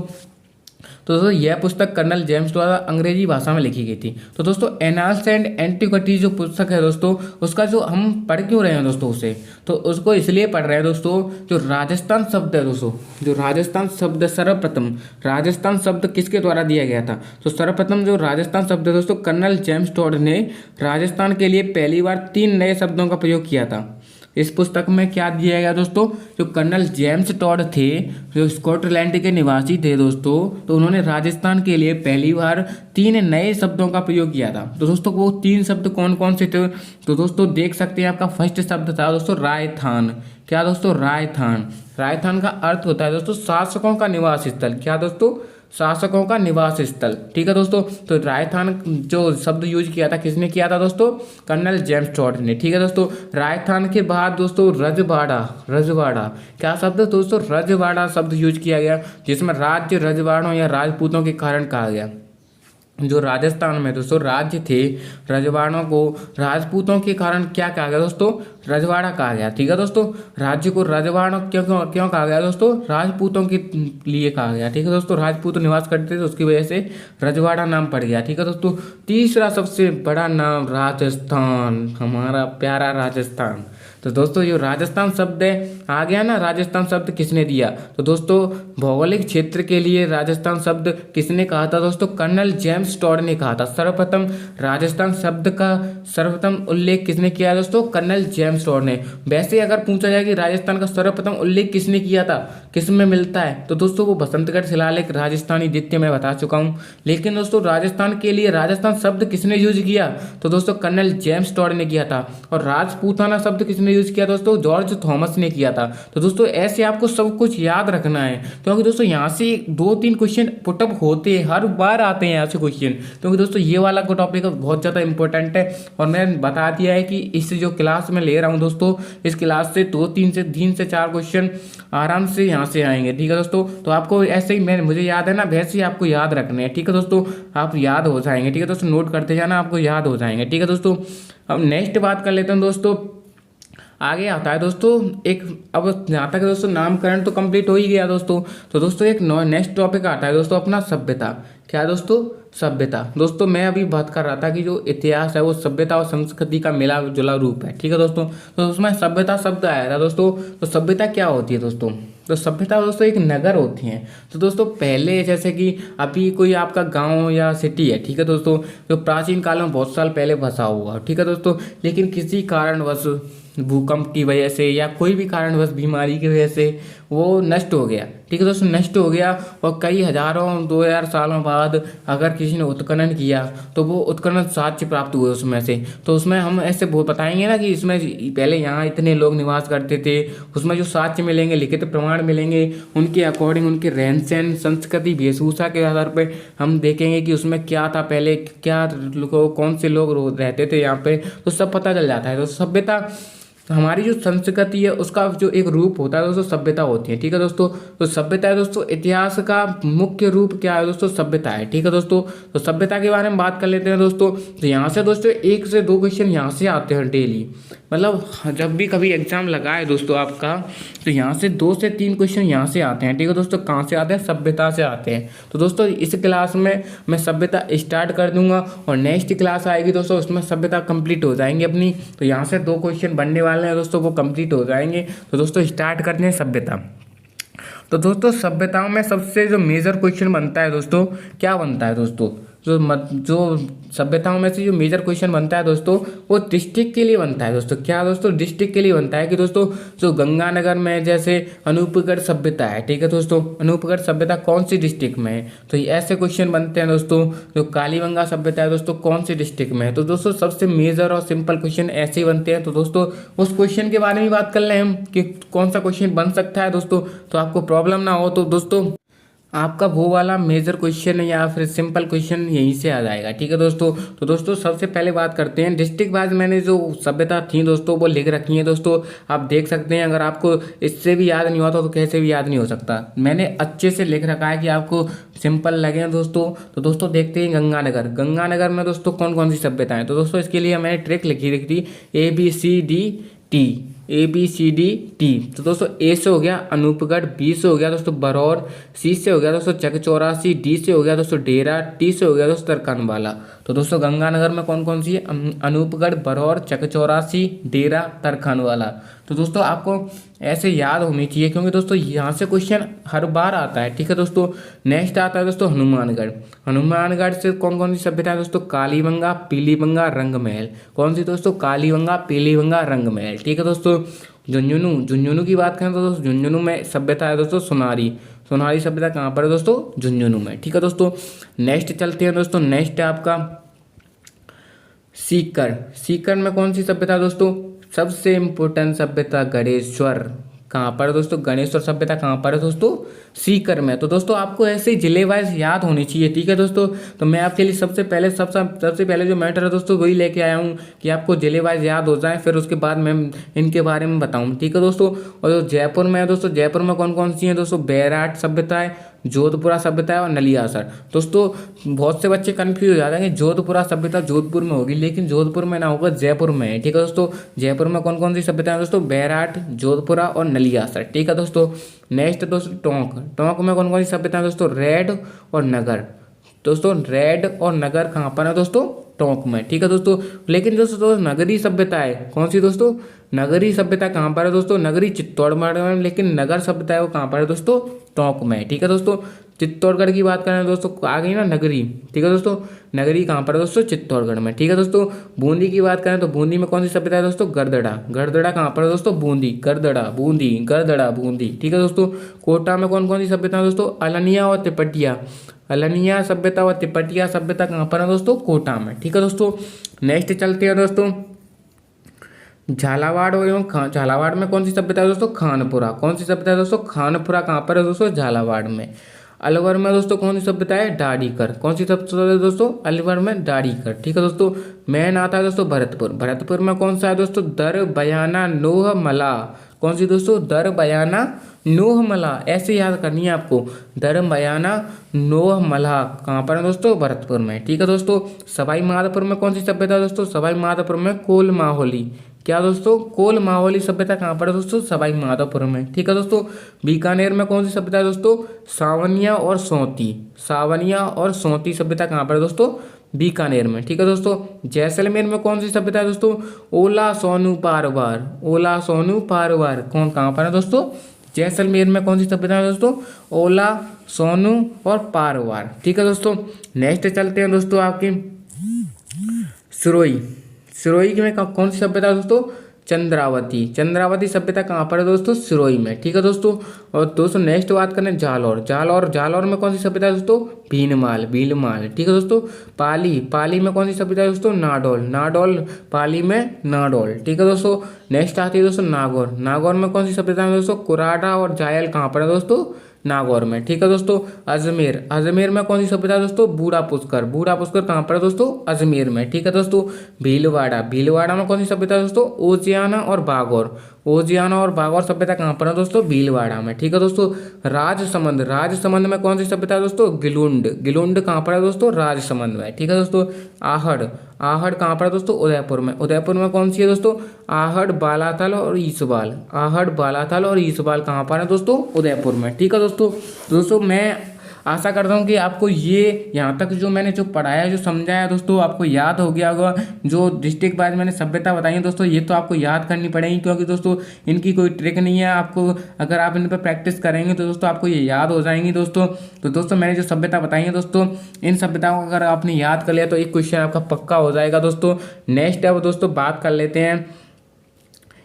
तो दोस्तों यह पुस्तक कर्नल जेम्स द्वारा अंग्रेजी भाषा में लिखी गई थी। तो दोस्तों एनाल्स एंड एंटीक्विटीज जो पुस्तक है दोस्तों, उसका जो हम पढ़ क्यों रहे हैं दोस्तों उसे, तो उसको इसलिए पढ़ रहे हैं दोस्तों, जो राजस्थान शब्द है दोस्तों, जो राजस्थान शब्द सर्वप्रथम राजस्थान शब्द किसके द्वारा दिया गया था, तो सर्वप्रथम जो राजस्थान शब्द है दोस्तों, कर्नल जेम्स टॉड ने राजस्थान के लिए पहली बार 3 नए शब्दों का प्रयोग किया था। इस पुस्तक में क्या दिया गया दोस्तों, जो कर्नल जेम्स टॉड थे जो स्कॉटलैंड के निवासी थे दोस्तों, तो उन्होंने राजस्थान के लिए पहली बार 3 नए शब्दों का प्रयोग किया था। तो दोस्तों वो 3 शब्द कौन कौन से थे, तो दोस्तों देख सकते हैं आपका फर्स्ट शब्द था दोस्तों रायथान। क्या दोस्तों, रायथान। रायथान का अर्थ होता है दोस्तों शासकों का निवास स्थल। क्या दोस्तों, शासकों का निवास स्थल। ठीक है दोस्तों, तो राजस्थान जो शब्द यूज किया था किसने किया था दोस्तों, कर्नल जेम्स टॉड ने। ठीक है दोस्तों, राजस्थान के बाद दोस्तों रजवाड़ा, रजवाड़ा क्या शब्द दोस्तों, रजवाड़ा शब्द यूज किया गया, जिसमें राज्य रजवाड़ों या राजपूतों के कारण कहा गया। जो राजस्थान में दोस्तों राज्य थे, रजवाड़ों को राजपूतों के कारण क्या कहा गया दोस्तों, रजवाड़ा कहा गया। ठीक है दोस्तों, राज्य को रजवाड़ों क्यों क्यों क्यों कहा गया दोस्तों, राजपूतों के लिए कहा गया। ठीक है दोस्तों, राजपूत निवास करते थे उसकी वजह से रजवाड़ा नाम पड़ गया। ठीक है दोस्तों, तीसरा सबसे बड़ा नाम राजस्थान, हमारा प्यारा राजस्थान। तो दोस्तों जो राजस्थान शब्द है आ गया ना, राजस्थान शब्द किसने दिया, तो दोस्तों भौगोलिक क्षेत्र के लिए राजस्थान शब्द किसने कहा था दोस्तों, कर्नल जेम्स टॉड ने कहा था। सर्वप्रथम राजस्थान शब्द का सर्वप्रथम उल्लेख किसने किया दोस्तों, कर्नल जेम्स टॉड ने। वैसे अगर पूछा जाए कि राजस्थान का सर्वप्रथम उल्लेख किसने किया था, किस में मिलता है, तो दोस्तों वो बसंतगढ़ शिलालेख राजस्थानी द्वितीय में बता चुका हूँ। लेकिन दोस्तों राजस्थान के लिए राजस्थान शब्द किसने यूज किया, तो दोस्तों कर्नल जेम्स टॉड ने किया था। और राजपूताना शब्द किसने यूज किया दोस्तों, जॉर्ज थॉमस ने किया था। तो दोस्तों ऐसे आपको सब कुछ याद रखना है, क्योंकि दोस्तों यहाँ से 2-3 क्वेश्चन पुटअप होते हैं, हर बार आते हैं यहाँ से क्वेश्चन। क्योंकि दोस्तों ये वाला टॉपिक बहुत ज़्यादा इंपॉर्टेंट है, और मैंने बता दिया है कि इस जो क्लास में ले रहा हूँ दोस्तों, इस क्लास से 3 से 4 क्वेश्चन आराम से यहाँ से आएंगे। ठीक है दोस्तों, तो आपको ऐसे ही मुझे याद है ना, वैसे ही आपको याद रखने हैं। ठीक है दोस्तों, आप याद हो जाएंगे। ठीक है दोस्तों, नोट करते जाना, आपको याद हो जाएंगे। ठीक है दोस्तों, अब नेक्स्ट बात कर लेते हैं दोस्तों। आगे आता है दोस्तों एक, अब जहाँ तक दोस्तों नामकरण तो कंप्लीट हो ही गया दोस्तों, तो दोस्तों एक नेक्स्ट टॉपिक आता है दोस्तों अपना सभ्यता। क्या दोस्तों, सभ्यता। दोस्तों मैं अभी बात कर रहा था कि जो इतिहास है वो सभ्यता और संस्कृति का मिला जुला रूप है। ठीक है दोस्तों, तो उसमें सभ्यता शब्द आया था दोस्तों। तो सभ्यता क्या होती है दोस्तों, तो सभ्यता दोस्तों एक नगर होती है। तो दोस्तों पहले जैसे कि अभी कोई आपका गांव या सिटी है, ठीक है दोस्तों, जो प्राचीन काल में बहुत साल पहले बसा हुआ, ठीक है दोस्तों, लेकिन किसी कारणवश भूकंप की वजह से या कोई भी कारणवश बीमारी की वजह से वो नष्ट हो गया। ठीक है दोस्तों, नष्ट हो गया, और कई हजारों 2000 सालों बाद अगर किसी ने उत्खनन किया तो वो उत्खनन साक्ष्य प्राप्त हुए उसमें से। तो उसमें हम ऐसे बताएंगे ना कि इसमें पहले यहाँ इतने लोग निवास करते थे, उसमें जो साक्ष्य मिलेंगे, लिखित प्रमाण मिलेंगे, उनके अकॉर्डिंग उनके रहन सहन संस्कृति वेशभूषा के आधार पर हम देखेंगे कि उसमें क्या था पहले, क्या कौन से लोग रहते थे यहाँ पे, तो सब पता चल जाता है। तो सभ्यता हमारी जो संस्कृति है उसका जो एक रूप होता है दोस्तों, सभ्यता होती है। ठीक है दोस्तों, तो सभ्यता है दोस्तों, इतिहास का मुख्य रूप क्या है दोस्तों, सभ्यता है। ठीक है दोस्तों, तो सभ्यता के बारे में बात कर लेते हैं दोस्तों। तो यहाँ से दोस्तों 1 से 2 क्वेश्चन यहाँ से आते हैं डेली, मतलब जब भी कभी एग्जाम लगाए दोस्तों आपका, तो यहाँ से 2 से 3 क्वेश्चन यहाँ से आते हैं। ठीक है दोस्तों, कहाँ से आते हैं, सभ्यता से आते हैं। तो दोस्तों इस क्लास में मैं सभ्यता स्टार्ट कर दूंगा, और नेक्स्ट क्लास आएगी दोस्तों उसमें सभ्यता कंप्लीट हो जाएंगे अपनी। तो यहाँ से 2 क्वेश्चन बनने वाले हैं दोस्तों, वो कंप्लीट हो जाएंगे। तो दोस्तों स्टार्ट करते हैं सभ्यता। तो दोस्तों सभ्यताओं में सबसे जो मेजर क्वेश्चन बनता है दोस्तों, क्या बनता है दोस्तों, जो सभ्यताओं में से जो मेजर क्वेश्चन बनता है दोस्तों, वो डिस्ट्रिक्ट के लिए बनता है दोस्तों। क्या दोस्तों, डिस्ट्रिक्ट के लिए बनता है कि दोस्तों जो गंगानगर में जैसे अनूपगढ़ सभ्यता है, ठीक है दोस्तों, अनूपगढ़ सभ्यता कौन सी डिस्ट्रिक्ट में है, तो ये ऐसे क्वेश्चन बनते हैं दोस्तों। जो कालीबंगा सभ्यता है दोस्तों कौन सी डिस्ट्रिक्ट में है, तो दोस्तों सबसे मेजर और सिंपल क्वेश्चन ऐसे ही बनते हैं। तो दोस्तों उस क्वेश्चन के बारे में बात कर लें हम कि कौन सा क्वेश्चन बन सकता है दोस्तों, तो आपको प्रॉब्लम ना हो, तो दोस्तों आपका वो वाला मेजर क्वेश्चन या फिर सिंपल क्वेश्चन यहीं से आ जाएगा, ठीक है दोस्तों। तो दोस्तों सबसे पहले बात करते हैं डिस्ट्रिक्ट वाइज, मैंने जो सभ्यता थी दोस्तों वो लिख रखी है दोस्तों, आप देख सकते हैं। अगर आपको इससे भी याद नहीं होता तो कैसे भी याद नहीं हो सकता, मैंने अच्छे से लिख रखा है कि आपको सिंपल लगे दोस्तों। तो दोस्तों देखते हैं गंगानगर, गंगानगर में दोस्तों कौन कौन सी सभ्यता है, तो दोस्तों इसके लिए मैंने ट्रिक लिखी थी ABCDT, ABCDT। तो दोस्तों ए से हो गया अनूपगढ़, बी से हो गया दोस्तों बरौर, सी से हो गया दोस्तों चक-चौरासी, डी से हो गया दोस्तों डेरा, टी से हो गया दोस्तों तरकनवाला। तो दोस्तों गंगानगर में कौन कौन सी है, अनूपगढ़, बरौर, चक-चौरासी, डेरा, तरकनवाला। तो दोस्तों आपको ऐसे याद होनी चाहिए क्योंकि दोस्तों यहाँ से क्वेश्चन हर बार आता है, ठीक है दोस्तों। नेक्स्ट आता है दोस्तों हनुमानगढ़, हनुमानगढ़ से कौन कौन सी सभ्यता है दोस्तों, कालीबंगा, पीलीबंगा, रंगमहल। कौन सी दोस्तों, कालीबंगा, पीलीबंगा, रंगमहल, ठीक है दोस्तों। झुंझुनू, झुंझुनू की बात करें तो दोस्तों झुंझुनू में सभ्यता है दोस्तों सोनारी, सोनारी सभ्यता कहाँ पर है दोस्तों, झुंझुनू में, ठीक है दोस्तों। नेक्स्ट चलते हैं दोस्तों, नेक्स्ट है आपका सीकर, सीकर में कौन सी सभ्यता है दोस्तों, सबसे इम्पोर्टेंट सभ्यता गणेश्वर, कहाँ पर है दोस्तों, गणेश्वर सभ्यता कहाँ पर है दोस्तों, सीकर में। तो दोस्तों आपको ऐसे ही जिले वाइज याद होनी चाहिए, ठीक है दोस्तों। तो मैं आपके लिए सबसे पहले जो मैटर है दोस्तों वही लेके आया हूँ कि आपको जिले वाइज याद हो जाए, फिर उसके बाद मैं इनके बारे में बताऊँ, ठीक है दोस्तों। और जो जयपुर में है दोस्तों, जयपुर में कौन कौन सी है दोस्तों, बैराट सभ्यता है, जोधपुरा सभ्यता है और नलियासर। दोस्तों बहुत से बच्चे कंफ्यूज हो जाते हैं कि जोधपुरा सभ्यता जोधपुर में होगी, लेकिन जोधपुर में ना होगा, जयपुर में है, ठीक है दोस्तों। जयपुर में कौन कौन सी सभ्यता है दोस्तों, बैराट, जोधपुरा और नलियासर, ठीक है दोस्तों। नेक्स्ट दोस्तों टोंक, टोंक में कौन कौन सी सभ्यता है दोस्तों, रेड और नगर। दोस्तों रेड और नगर कहाँ पर है दोस्तों, टोंक में, ठीक है दोस्तों। लेकिन दोस्तों नगरी सभ्यता है कौन सी दोस्तों, नगरी सभ्यता कहाँ पर है दोस्तों, नगरी चित्तौड़गढ़ में, लेकिन नगर सभ्यता है वो कहाँ पर है दोस्तों, टोंक में, ठीक है दोस्तों। चित्तौड़गढ़ की बात करें दोस्तों आ गई ना नगरी, ठीक है दोस्तों, नगरी कहाँ पर है दोस्तों, चित्तौड़गढ़ में, ठीक है दोस्तों। बूंदी की बात करें तो बूंदी में कौन सी सभ्यता है दोस्तों, गरदड़ा, गरदड़ा कहाँ पर है दोस्तों, बूंदी, गरदड़ा, बूंदी, गरदड़ा, बूंदी, ठीक है दोस्तों। कोटा में कौन कौन सी सभ्यता है दोस्तों, अलनिया और तिपटिया, अलनिया सभ्यता और तिपटिया सभ्यता कहाँ पर है दोस्तों, कोटा में, ठीक है दोस्तों। नेक्स्ट चलते हैं दोस्तों झालावाड़ एवं झालावाड़ में कौन सी सभ्यता है दोस्तों, खानपुरा, कौन सी सभ्यता है दोस्तों, खानपुरा कहाँ पर है दोस्तों, झालावाड़ में। अलवर में दोस्तों कौन सी सभ्यता है, डाडीकर, कौन सी सभ्यता है दोस्तों, अलवर में डाडीकर, ठीक है दोस्तों। मेन आता है दोस्तों भरतपुर, भरतपुर में कौन सा है दोस्तों, दर, बयाना, नोह, मला। कौन सी दोस्तों, दर, बयाना, नोह, मला, ऐसे याद करनी है आपको, दर, बयाना, नोह, मला कहाँ पर है दोस्तों, भरतपुर में, ठीक है दोस्तों। सवाई माधोपुर में कौन सी सभ्यता है दोस्तों, सवाई माधोपुर में कोल माहौली, क्या दोस्तों, कोल माहौली सभ्यता कहाँ पर है दोस्तों, सवाई माधोपुर में, ठीक है दोस्तों। बीकानेर में कौन सी सभ्यता है दोस्तों, सावनिया और सौती, सावनिया और सौती सभ्यता कहाँ पर है दोस्तों, बीकानेर में, ठीक है दोस्तों। जैसलमेर में कौन सी सभ्यता है दोस्तों, ओला, सोनू, पारवार, ओला, सोनू, पारवार कौन कहाँ पर है दोस्तों, जैसलमेर में कौन सी सभ्यता है दोस्तों, ओला, सोनू और पारवार, ठीक है दोस्तों। नेक्स्ट चलते हैं दोस्तों आपकी सिरोही, सिरोही में कौन सी सभ्यता है दोस्तों, चंद्रावती, चंद्रावती सभ्यता कहाँ पर है दोस्तों, सिरोही में, ठीक है दोस्तों। और दोस्तों नेक्स्ट बात करें जालौर, जालौर, जालौर में कौन सी सभ्यता है दोस्तों, भीनमाल, भीलमाल, ठीक है दोस्तों। पाली, पाली में कौन सी सभ्यता है दोस्तों, नाडौल, नाडौल, पाली में नाडौल, ठीक है दोस्तों। नेक्स्ट आती है दोस्तों नागौर, नागौर में कौन सी सभ्यता है दोस्तों, कुराडा और जायल कहाँ पर है दोस्तों, नागौर में, ठीक है दोस्तों। अजमेर, अजमेर में कौन सी सभ्यता है दोस्तों, बूढ़ा पुष्कर, बूढ़ा पुष्कर कहाँ पर है दोस्तों, अजमेर में, ठीक है दोस्तों। भीलवाड़ा, भीलवाड़ा में कौन सी सभ्यता है दोस्तों, ओजियाना और बागौर, ओजियाना और बागौर सभ्यता कहाँ पर है दोस्तों, भीलवाड़ा में, ठीक है दोस्तों। राजसमंद, राजसमंद में कौन सी सभ्यता है दोस्तों, गिलुंड, गिलुंड कहाँ पर है दोस्तों, राजसमंद में, ठीक है दोस्तों। आहड़, आहड़ कहाँ पर है दोस्तों, उदयपुर में, उदयपुर में कौन सी है दोस्तों, आहड़, बालाथल और ईसबाल, आहड़, बालाथल और ईसबाल कहाँ पर है दोस्तों, उदयपुर में, ठीक है दोस्तों। दोस्तों मैं आशा करता हूँ कि आपको ये यहाँ तक जो मैंने जो पढ़ाया जो समझाया दोस्तों आपको याद हो गया होगा। जो डिस्ट्रिक्ट वाइज मैंने सभ्यता बताई है दोस्तों ये तो आपको याद करनी पड़ेगी, क्योंकि दोस्तों इनकी कोई ट्रिक नहीं है। आपको अगर आप इन पर प्रैक्टिस करेंगे तो दोस्तों आपको ये याद हो जाएंगी दोस्तों। तो दोस्तों मैंने जो सभ्यता बताई है दोस्तों इन सभ्यताओं को अगर आपने याद कर लिया तो एक क्वेश्चन आपका पक्का हो जाएगा दोस्तों। नेक्स्ट अब दोस्तों बात कर लेते हैं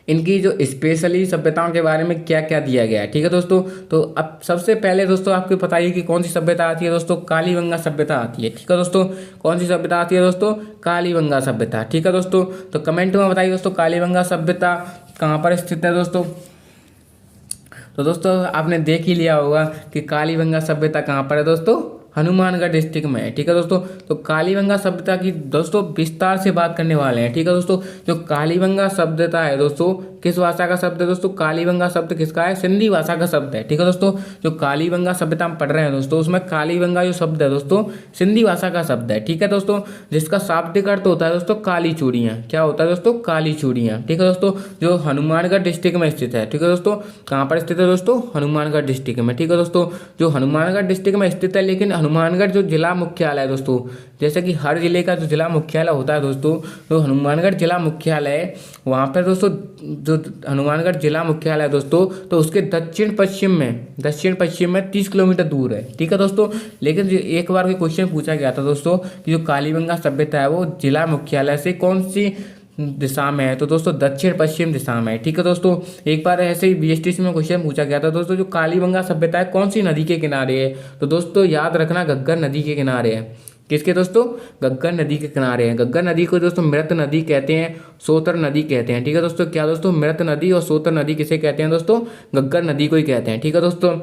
इनकी जो स्पेशली सभ्यताओं के बारे में क्या क्या दिया गया है। ठीक है दोस्तों, तो अब सबसे पहले दोस्तों आपको पता है कि कौन सी सभ्यता आती है दोस्तों, कालीबंगा सभ्यता आती है। ठीक है दोस्तों, कौन सी सभ्यता आती है दोस्तों, कालीबंगा सभ्यता। ठीक है दोस्तों, तो कमेंट में बताइए दोस्तों कालीबंगा सभ्यता कहाँ पर स्थित है दोस्तों। तो दोस्तों आपने देख ही लिया होगा कि कालीबंगा सभ्यता कहाँ पर है दोस्तों, हनुमानगढ़ डिस्ट्रिक्ट में है। ठीक है दोस्तों, तो कालीबंगा सभ्यता की दोस्तों विस्तार से बात करने वाले हैं। ठीक है दोस्तों, जो कालीबंगा सभ्यता है दोस्तों किस भाषा का शब्द है दोस्तों, कालीबंगा शब्द किसका है, सिंधी भाषा का शब्द है। ठीक है दोस्तों, जो कालीबंगा सभ्यता हम पढ़ रहे हैं दोस्तों उसमें कालीबंगा जो शब्द है दोस्तों सिंधी भाषा का शब्द है। ठीक है दोस्तों, जिसका शाब्दिक अर्थ होता है दोस्तों काली चूड़ियाँ। क्या होता है दोस्तों, काली चूड़ियाँ। ठीक है दोस्तों, जो हनुमानगढ़ डिस्ट्रिक्ट में स्थित है। ठीक है दोस्तों, कहाँ पर स्थित है दोस्तों, हनुमानगढ़ डिस्ट्रिक्ट में। ठीक है दोस्तों, जो हनुमानगढ़ डिस्ट्रिक्ट में स्थित है, लेकिन हनुमानगढ़ जो जिला मुख्यालय है दोस्तों, जैसे कि हर जिले का जो जिला मुख्यालय होता है दोस्तों, तो हनुमानगढ़ जिला मुख्यालय है वहाँ पर दोस्तों, जो हनुमानगढ़ जिला मुख्यालय है दोस्तों तो उसके दक्षिण पश्चिम में 30 किलोमीटर दूर है। ठीक है दोस्तों, लेकिन एक बार क्वेश्चन पूछा गया था दोस्तों कि जो कालीबंगा सभ्यता है वो जिला मुख्यालय से कौन सी दिशा में है, तो दोस्तों दक्षिण पश्चिम दिशा में है। ठीक है दोस्तों, एक बार ऐसे ही बीएसटीसी में क्वेश्चन पूछा गया था दोस्तों जो कालीबंगा सभ्यता है कौन सी नदी के किनारे है, तो दोस्तों याद रखना घग्गर नदी के किनारे है। किसके दोस्तों, घग्गर नदी के किनारे हैं। घग्गर नदी को दोस्तों मृत नदी कहते हैं, सोतर नदी कहते हैं। ठीक है दोस्तों, क्या दोस्तों, मृत नदी और सोतर नदी किसे कहते हैं दोस्तों, घग्गर नदी को ही कहते हैं। ठीक है दोस्तों,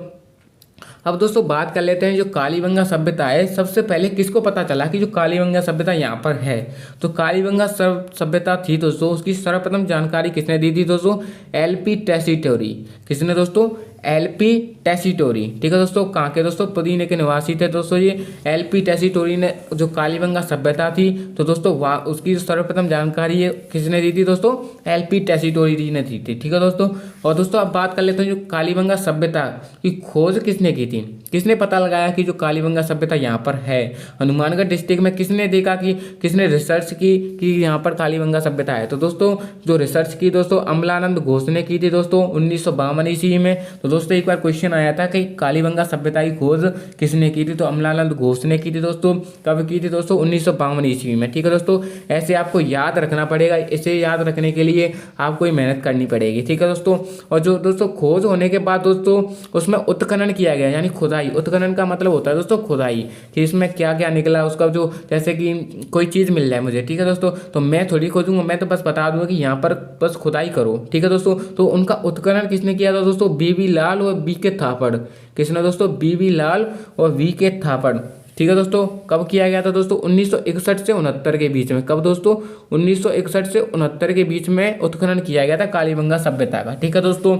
अब दोस्तों बात कर लेते हैं जो कालीबंगा सभ्यता है, सबसे पहले किसको पता चला कि जो कालीबंगा सभ्यता यहाँ पर है, तो कालीबंगा सभ्यता थी दोस्तों उसकी सर्वप्रथम जानकारी किसने दी थी दोस्तों, एलपी टेसीटोरी। किसने दोस्तों, एलपी टेसीटोरी। ठीक है दोस्तों, कहाँ के दोस्तों, पुदीने के निवासी थे दोस्तों ये एलपी टेसीटोरी ने जो कालीबंगा सभ्यता थी तो दोस्तों वहाँ उसकी सर्वप्रथम जानकारी है किसने दी थी दोस्तों, एलपी टेसीटोरी जी ने दी थी। ठीक है दोस्तों, और दोस्तों अब बात कर लेते हैं जो कालीबंगा सभ्यता की खोज किसने की थी, किसने पता लगाया कि जो कालीबंगा सभ्यता यहाँ पर है, हनुमानगढ़ डिस्ट्रिक्ट में किसने देखा कि किसने रिसर्च की कि यहाँ पर कालीबंगा सभ्यता है, तो दोस्तों जो रिसर्च की दोस्तों अमलानंद घोष ने की थी दोस्तों 1952 ईस्वी में। तो दोस्तों एक बार क्वेश्चन आया था कि कालीबंगा सभ्यता की खोज किसने की थी, तो अमलानंद घोष ने की थी दोस्तों। कब की थी दोस्तों, 1952 ईस्वी में। ठीक है दोस्तों, ऐसे आपको याद रखना पड़ेगा, इसे याद रखने के लिए आपको ही मेहनत करनी पड़ेगी। ठीक है दोस्तों, और जो दोस्तों खोज होने के बाद दोस्तों उसमें उत्खनन किया गया, यानी खुदाई। उत्खनन का मतलब होता है दोस्तों खुदाई, कि इसमें क्या क्या निकला उसका, जो जैसे कि कोई चीज़ मिल जाए मुझे, ठीक है दोस्तों, तो मैं थोड़ी खोजूंगा, मैं तो बस बता दूंगा कि यहाँ पर बस खुदाई करो। ठीक है दोस्तों, तो उनका उत्खनन किसने किया था दोस्तों, बीबी लाल और बी के थापड़। किसने दोस्तों, बीबी लाल और वी के थापड़। ठीक है दोस्तों, कब किया गया था दोस्तों, 1961 से 69 के बीच में। कब दोस्तों, 1961 से 69 के बीच में उत्खनन किया गया था कालीबंगा सभ्यता का। ठीक है दोस्तों,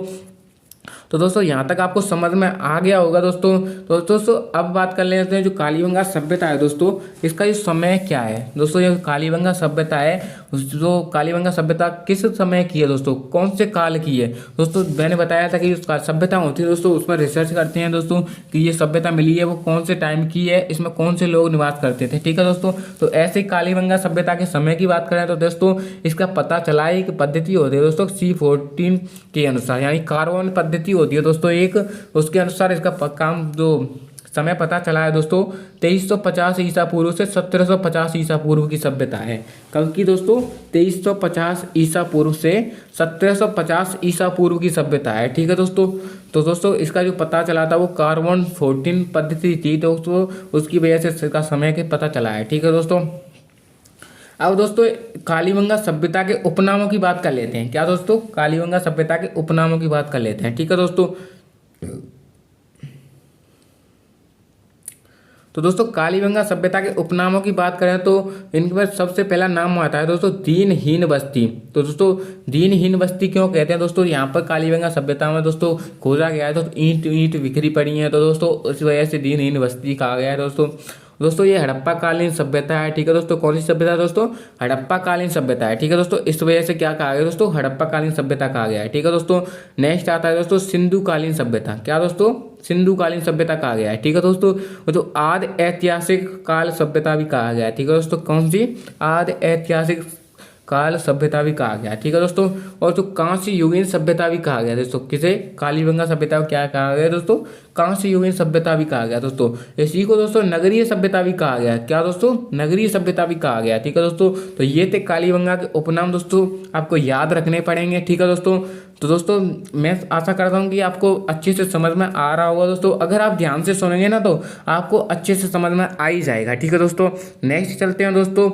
तो दोस्तों यहाँ तक आपको समझ में आ गया होगा दोस्तों। तो दोस्तों अब बात कर लेते हैं जो कालीबंगा सभ्यता है दोस्तों इसका जो समय क्या है दोस्तों। ये कालीबंगा सभ्यता है, जो कालीबंगा सभ्यता किस समय की है दोस्तों, कौन से काल की है दोस्तों। मैंने बताया था कि सभ्यता होती है दोस्तों उसमें रिसर्च करते हैं दोस्तों कि ये सभ्यता मिली है वो कौन से टाइम की है, इसमें कौन से लोग निवास करते थे। ठीक है दोस्तों, तो ऐसे कालीबंगा सभ्यता के समय की बात करें तो दोस्तों इसका पता चला एक पद्धति होती है दोस्तों C14 के अनुसार, यानी कार्बन पद्धति होती है दोस्तों एक, उसके अनुसार इसका काम जो समय पता चला है दोस्तों 2350 ईसा पूर्व से 1750 ईसा पूर्व की सभ्यता है। कब की दोस्तों, 2350 ईसा पूर्व से 1750 ईसा पूर्व की सभ्यता है। ठीक है दोस्तों, तो दोस्तों इसका जो पता चला था वो कार्बन 14 पद्धति थी दोस्तों, उसकी वजह से इसका समय के पता चला है। ठीक है दोस्तों, अब दोस्तों कालीबंगा सभ्यता के उपनामों की बात कर लेते हैं। क्या दोस्तों, कालीबंगा सभ्यता के उपनामों की बात कर लेते हैं। ठीक है दोस्तों, तो दोस्तों कालीबंगा सभ्यता के उपनामों की बात करें तो इनके पास सबसे पहला नाम आता है दोस्तों दीनहीन बस्ती। तो दोस्तों दीनहीन बस्ती क्यों कहते हैं दोस्तों, यहाँ पर कालीबंगा सभ्यता में दोस्तों खोजा गया है तो ईंट बिखरी पड़ी है, तो दोस्तों इस वजह से दीनहीन बस्ती कहा गया है दोस्तों। दोस्तों ये हड़प्पा कालीन सभ्यता है। ठीक है दोस्तों, कौन सी सभ्यता है दोस्तों, हड़प्पा कालीन सभ्यता है। ठीक है दोस्तों, इस वजह से क्या कहा गया दोस्तों, हड़प्पा कालीन सभ्यता कहा गया है। ठीक है दोस्तों, नेक्स्ट आता है दोस्तों सिंधु कालीन सभ्यता। क्या दोस्तों, सिंधुकालीन सभ्यता कहा गया है। ठीक है दोस्तों, और जो आदि ऐतिहासिक काल सभ्यता भी कहा गया है। ठीक है दोस्तों, कौन सी? आदि ऐतिहासिक काल सभ्यता भी कहा गया है। ठीक है दोस्तों, और जो कांस्य युगीन सभ्यता भी कहा गया है दोस्तों। किसे? कालीबंगा सभ्यता को क्या कहा गया है दोस्तों? कांस्य युगीन सभ्यता भी कहा गया दोस्तों। इसी को दोस्तों नगरीय सभ्यता भी कहा गया है। क्या दोस्तों? नगरीय सभ्यता भी कहा गया है। ठीक है दोस्तों, तो ये थे कालीबंगा के उपनाम दोस्तों, आपको याद रखने पड़ेंगे। ठीक है दोस्तों, तो दोस्तों मैं आशा करता हूँ कि आपको अच्छे से समझ में आ रहा होगा दोस्तों। अगर आप ध्यान से सुनेंगे ना तो आपको अच्छे से समझ में आ ही जाएगा। ठीक है दोस्तों, नेक्स्ट चलते हैं दोस्तों।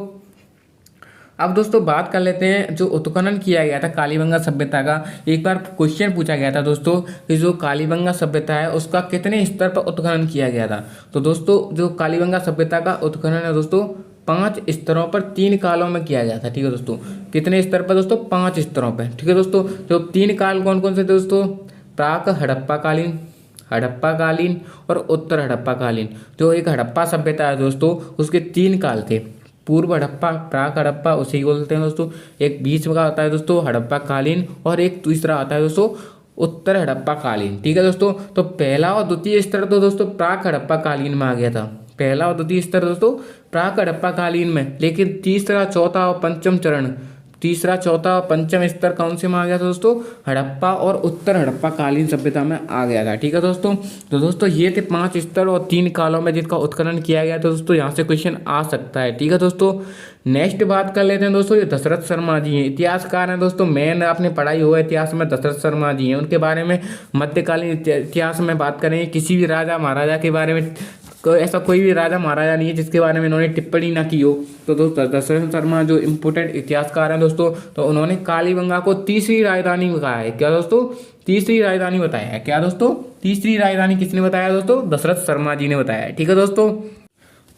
अब दोस्तों बात कर लेते हैं जो उत्खनन किया गया था कालीबंगा सभ्यता का। एक बार क्वेश्चन पूछा गया था दोस्तों कि जो कालीबंगा सभ्यता है उसका कितने स्तर पर उत्खनन किया गया था। तो दोस्तों जो कालीबंगा सभ्यता का उत्खनन है दोस्तों 5 स्तरों पर 3 कालों में किया गया था। ठीक है दोस्तों, कितने स्तर पर दोस्तों? 5 स्तरों पर। ठीक है दोस्तों, जो 3 काल कौन कौन से थे दोस्तों? प्राक हड़प्पा कालीन, हड़प्पा कालीन और उत्तर हड़प्पा कालीन। जो एक हड़प्पा सभ्यता है दोस्तों उसके 3 काल थे। पूर्व हड़प्पा, प्राक हड़प्पा उसे ही बोलते हैं दोस्तों। एक बीच में का आता है दोस्तों हड़प्पा कालीन, और एक तीसरा आता है दोस्तों उत्तर हड़प्पा कालीन। ठीक है दोस्तों, तो पहला और द्वितीय स्तर तो दोस्तों प्राक हड़प्पा कालीन में आ गया था। पहला और द्वितीय स्तर दोस्तों प्राक हड़प्पा कालीन में, लेकिन तीसरा, चौथा और पंचम चरण, तीसरा, चौथा और पंचम स्तर कौन से में आ गया था दोस्तों? हड़प्पा और उत्तर हड़प्पा कालीन सभ्यता में आ गया था। ठीक है दोस्तों, तो दोस्तों ये थे 5 स्तर और 3 कालों में जिनका उत्खनन किया गया था दोस्तों। यहाँ से क्वेश्चन आ सकता है। ठीक है दोस्तों, नेक्स्ट बात कर लेते हैं दोस्तों। ये दशरथ शर्मा जी हैं, इतिहासकार हैं दोस्तों। मैंने आपने पढ़ाई हुआ इतिहास में, दशरथ शर्मा जी हैं। उनके बारे में मध्यकालीन इतिहास में बात करें, किसी भी राजा महाराजा के बारे में, ऐसा कोई भी राजा महाराजा नहीं है जिसके बारे में इन्होंने टिप्पणी ना की हो। तो दोस्तों दशरथ शर्मा जो इम्पोर्टेंट इतिहासकार हैं दोस्तों, तो उन्होंने कालीबंगा को तीसरी राजधानी बताया है। क्या दोस्तों? तीसरी राजधानी बताया है। क्या दोस्तों? तीसरी राजधानी किसने बताया दोस्तों? दशरथ शर्मा जी ने बताया है। ठीक है दोस्तों,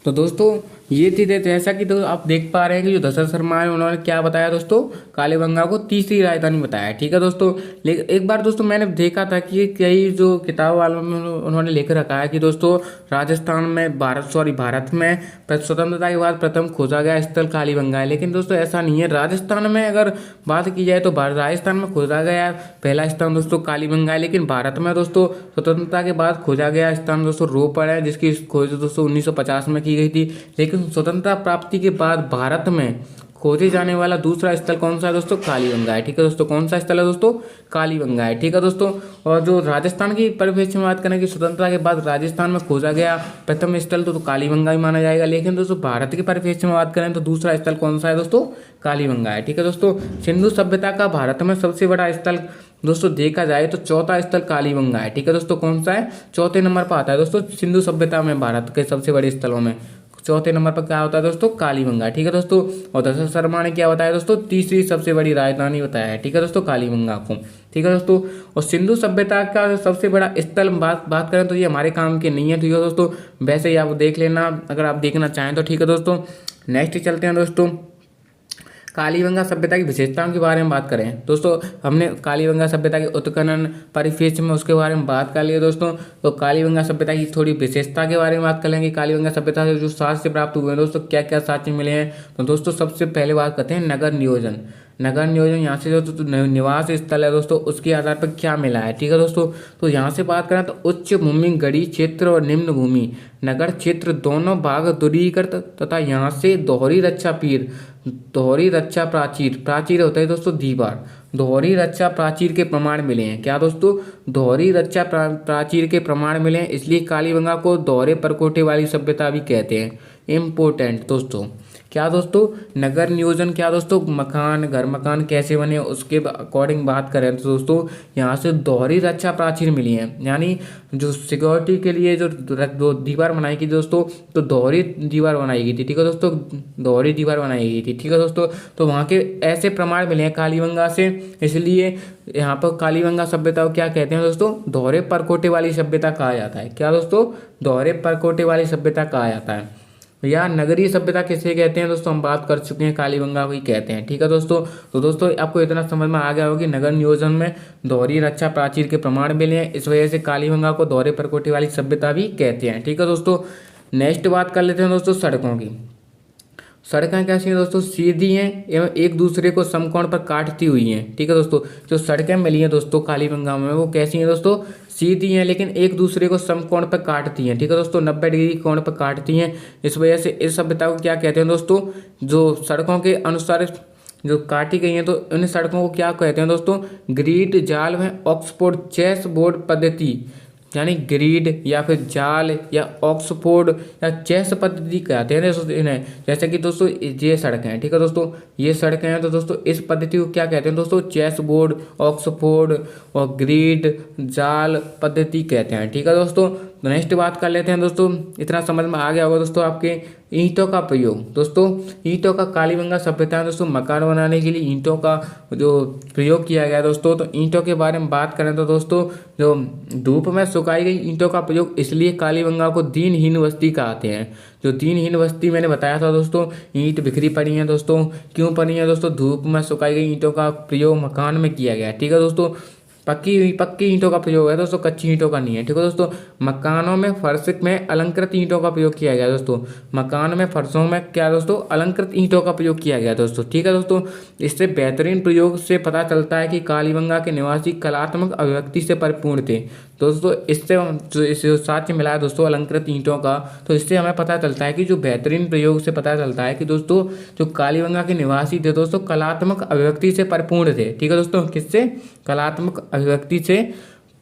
तो दोस्तों ये थी जैसा कि तो आप देख पा रहे हैं कि जो दशरथ शर्मा है उन्होंने क्या बताया दोस्तों? कालीबंगा को तीसरी राजधानी बताया। ठीक है दोस्तों, लेकिन एक बार दोस्तों मैंने देखा था कि कई जो किताब वालों में उन्होंने लिख रखा है कि दोस्तों राजस्थान में भारत में स्वतंत्रता के बाद प्रथम खोजा गया स्थल कालीबंगा है। लेकिन दोस्तों ऐसा नहीं है। राजस्थान में अगर बात की जाए तो राजस्थान में खोजा गया पहला स्थान दोस्तों कालीबंगा है। लेकिन भारत में दोस्तों स्वतंत्रता के बाद खोजा गया स्थान दोस्तों रोपड़ है, जिसकी खोज दोस्तों 1950 में की गई थी। लेकिन स्वतंत्रता प्राप्ति के बाद भारत में खोजे जाने वाला दूसरा स्थल कौन सा है दोस्तों? कालीबंगा है। ठीक है दोस्तों, कौन सा स्थल है दोस्तों? कालीबंगा है। ठीक है दोस्तों, और जो राजस्थान की परिप्रेक्ष्य में बात करें कि स्वतंत्रता के बाद राजस्थान में खोजा गया प्रथम स्थल तो कालीबंगा ही माना जाएगा। लेकिन दोस्तों भारत के परिप्रेक्ष्य में बात करें तो दूसरा स्थल कौन सा है दोस्तों? कालीबंगा है। ठीक है दोस्तों, सिंधु सभ्यता का भारत में सबसे बड़ा स्थल दोस्तों देखा जाए तो चौथा स्थल कालीबंगा है। ठीक है दोस्तों, कौन सा है? चौथे नंबर पर आता है दोस्तों सिंधु सभ्यता में भारत के सबसे बड़े स्थलों में। चौथे नंबर पर क्या होता है दोस्तों? कालीबंगा। ठीक है दोस्तों, और दशरथ शर्मा ने क्या बताया दोस्तों? तीसरी सबसे बड़ी राजधानी बताया है। ठीक है दोस्तों, कालीबंगा को। ठीक है दोस्तों, और सिंधु सभ्यता का सबसे बड़ा स्थल बात करें तो ये हमारे काम के नहीं है। ठीक है दोस्तों, वैसे ही आप देख लेना अगर आप देखना चाहें तो। ठीक है दोस्तों, नेक्स्ट चलते हैं दोस्तों। कालीबंगा सभ्यता की विशेषताओं के बारे में बात करें दोस्तों, हमने कालीबंगा सभ्यता के उत्खनन परिप्रेक्ष्य में उसके बारे में बात कर लिया दोस्तों। तो कालीबंगा सभ्यता की थोड़ी विशेषता के बारे में बात कर लेंगे। कालीबंगा सभ्यता से जो साक्ष्य प्राप्त हुए हैं दोस्तों, क्या क्या साक्ष्य मिले हैं? तो दोस्तों सबसे पहले बात करते हैं नगर नियोजन। नगर नियोजन यहाँ से जो निवास स्थल है दोस्तों उसके आधार पर क्या मिला है। ठीक है दोस्तों, तो यहाँ से बात करें तो उच्च भूमि गढ़ी क्षेत्र और निम्न भूमि नगर क्षेत्र दोनों भाग दूरीकृत तथा यहाँ से दोहरी रक्षा पीर, दोहरी रक्षा प्राचीर, प्राचीर होता है दोस्तों दीवार, दोहरी रक्षा प्राचीर के प्रमाण मिले हैं। क्या दोस्तों? दोहरी रक्षा प्राचीर के प्रमाण मिले हैं, इसलिए कालीबंगा को दोहरे परकोटे वाली सभ्यता भी कहते हैं। इम्पोर्टेंट दोस्तों, क्या दोस्तों? नगर नियोजन क्या दोस्तों? मकान, घर मकान कैसे बने उसके अकॉर्डिंग बात करें तो दोस्तों यहाँ से दोहरी रक्षा प्राचीर मिली है, यानी जो सिक्योरिटी के लिए जो दीवार बनाई गई दोस्तों, तो दोहरी दीवार बनाई गई थी। ठीक है दोस्तों, दोहरी दीवार बनाई गई थी। ठीक है दोस्तों, तो वहाँ के ऐसे प्रमाण मिले हैं कालीबंगा से, इसलिए यहाँ पर कालीबंगा सभ्यता को क्या कहते हैं दोस्तों? दोहरे परकोटे वाली सभ्यता कहा जाता है। क्या दोस्तों? दोहरे परकोटे वाली सभ्यता कहा जाता है। या नगरीय सभ्यता किसे कहते हैं दोस्तों? हम बात कर चुके हैं, कालीबंगा को ही कहते हैं। ठीक है दोस्तों, तो दोस्तों आपको इतना समझ में आ गया होगा कि नगर नियोजन में दोहरी रक्षा प्राचीर के प्रमाण मिले हैं, इस वजह से कालीबंगा को दोहरे परकोटे वाली सभ्यता भी कहते हैं। ठीक है दोस्तों, नेक्स्ट बात कर लेते हैं दोस्तों सड़कों की। सड़कें कैसी हैं दोस्तों, सीधी हैं एवं एक दूसरे को समकोण पर काटती हुई हैं। ठीक है दोस्तों, जो सड़कें मिली हैं दोस्तों कालीबंगा में वो कैसी हैं दोस्तों, सीधी हैं लेकिन एक दूसरे को समकोण पर काटती हैं। ठीक है दोस्तों, 90 डिग्री कोण पर काटती हैं। इस वजह से इस सभ्यता को क्या कहते हैं दोस्तों, जो सड़कों के अनुसार जो काटी गई हैं तो इन सड़कों को क्या कहते हैं दोस्तों, ग्रिड, जाल व ऑक्सफोर्ड चेस बोर्ड पद्धति, यानी ग्रिड या फिर जाल या ऑक्सफोर्ड या चेस पद्धति कहते हैं दोस्तों इन्हें। जैसे कि दोस्तों ये सड़कें हैं, ठीक है दोस्तों, ये सड़कें हैं तो दोस्तों इस पद्धति को क्या कहते हैं दोस्तों, चेस बोर्ड, ऑक्सफोर्ड और ग्रिड, जाल पद्धति कहते हैं। ठीक है दोस्तों, नेक्स्ट बात कर लेते हैं दोस्तों। इतना समझ में आ गया होगा दोस्तों आपके ईंटों का प्रयोग। दोस्तों ईंटों का कालीबंगा सभ्यता में दोस्तों मकान बनाने के लिए ईंटों का जो प्रयोग किया गया दोस्तों, तो ईंटों के बारे में बात करें तो दोस्तों जो धूप में सुखाई गई ईंटों का प्रयोग, इसलिए कालीबंगा को दीनहीन बस्ती कहते हैं। जो दीनहीन बस्ती मैंने बताया था दोस्तों, ईंट बिखरी पड़ी हैं दोस्तों, क्यों पड़ी हैं दोस्तों, धूप में सुखाई गई ईंटों का प्रयोग मकान में किया गया है। ठीक है दोस्तों, पक्की ईंटों का प्रयोग है दोस्तों, कच्ची ईंटों का नहीं है। ठीक है दोस्तों, मकानों में फर्श में अलंकृत ईंटों का प्रयोग किया गया दोस्तों, मकान में फर्शों में क्या दोस्तों, अलंकृत ईंटों का प्रयोग किया गया दोस्तों। ठीक है दोस्तों, इससे बेहतरीन प्रयोग से पता चलता है कि कालीबंगा के निवासी कलात्मक अभिव्यक्ति से परिपूर्ण थे दोस्तों। इससे जो इस साक्ष्य मिला है दोस्तों अलंकृत ईंटों का, तो इससे हमें पता चलता है कि जो बेहतरीन प्रयोग से पता चलता है कि दोस्तों जो कालीबंगा के निवासी थे दोस्तों कलात्मक अभिव्यक्ति से परिपूर्ण थे। ठीक है दोस्तों, किससे, कलात्मक अभिव्यक्ति से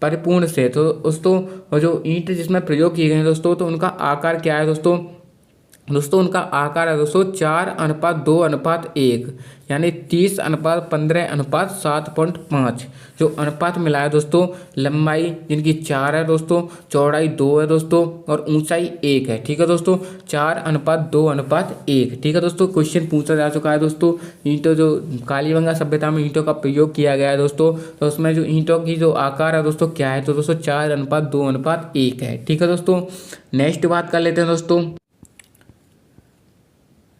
परिपूर्ण से। तो दोस्तों जो ईंट जिसमें प्रयोग किए गए हैं दोस्तों, तो उनका आकार क्या है दोस्तों, उनका आकार है दोस्तों 4:2:1, यानी 30:15:7.5 जो अनुपात मिला है दोस्तों। लंबाई जिनकी 4 है दोस्तों, चौड़ाई 2 है दोस्तों और ऊंचाई 1 है। ठीक है दोस्तों, 4:2:1। ठीक है दोस्तों, क्वेश्चन पूछा जा चुका है दोस्तों। ईंटों जो कालीबंगा सभ्यता में ईंटों का प्रयोग किया गया है दोस्तों, तो उसमें जो ईंटों की जो आकार है दोस्तों क्या है, तो दोस्तों 4:2:1 है। ठीक है दोस्तों, नेक्स्ट बात कर लेते हैं दोस्तों।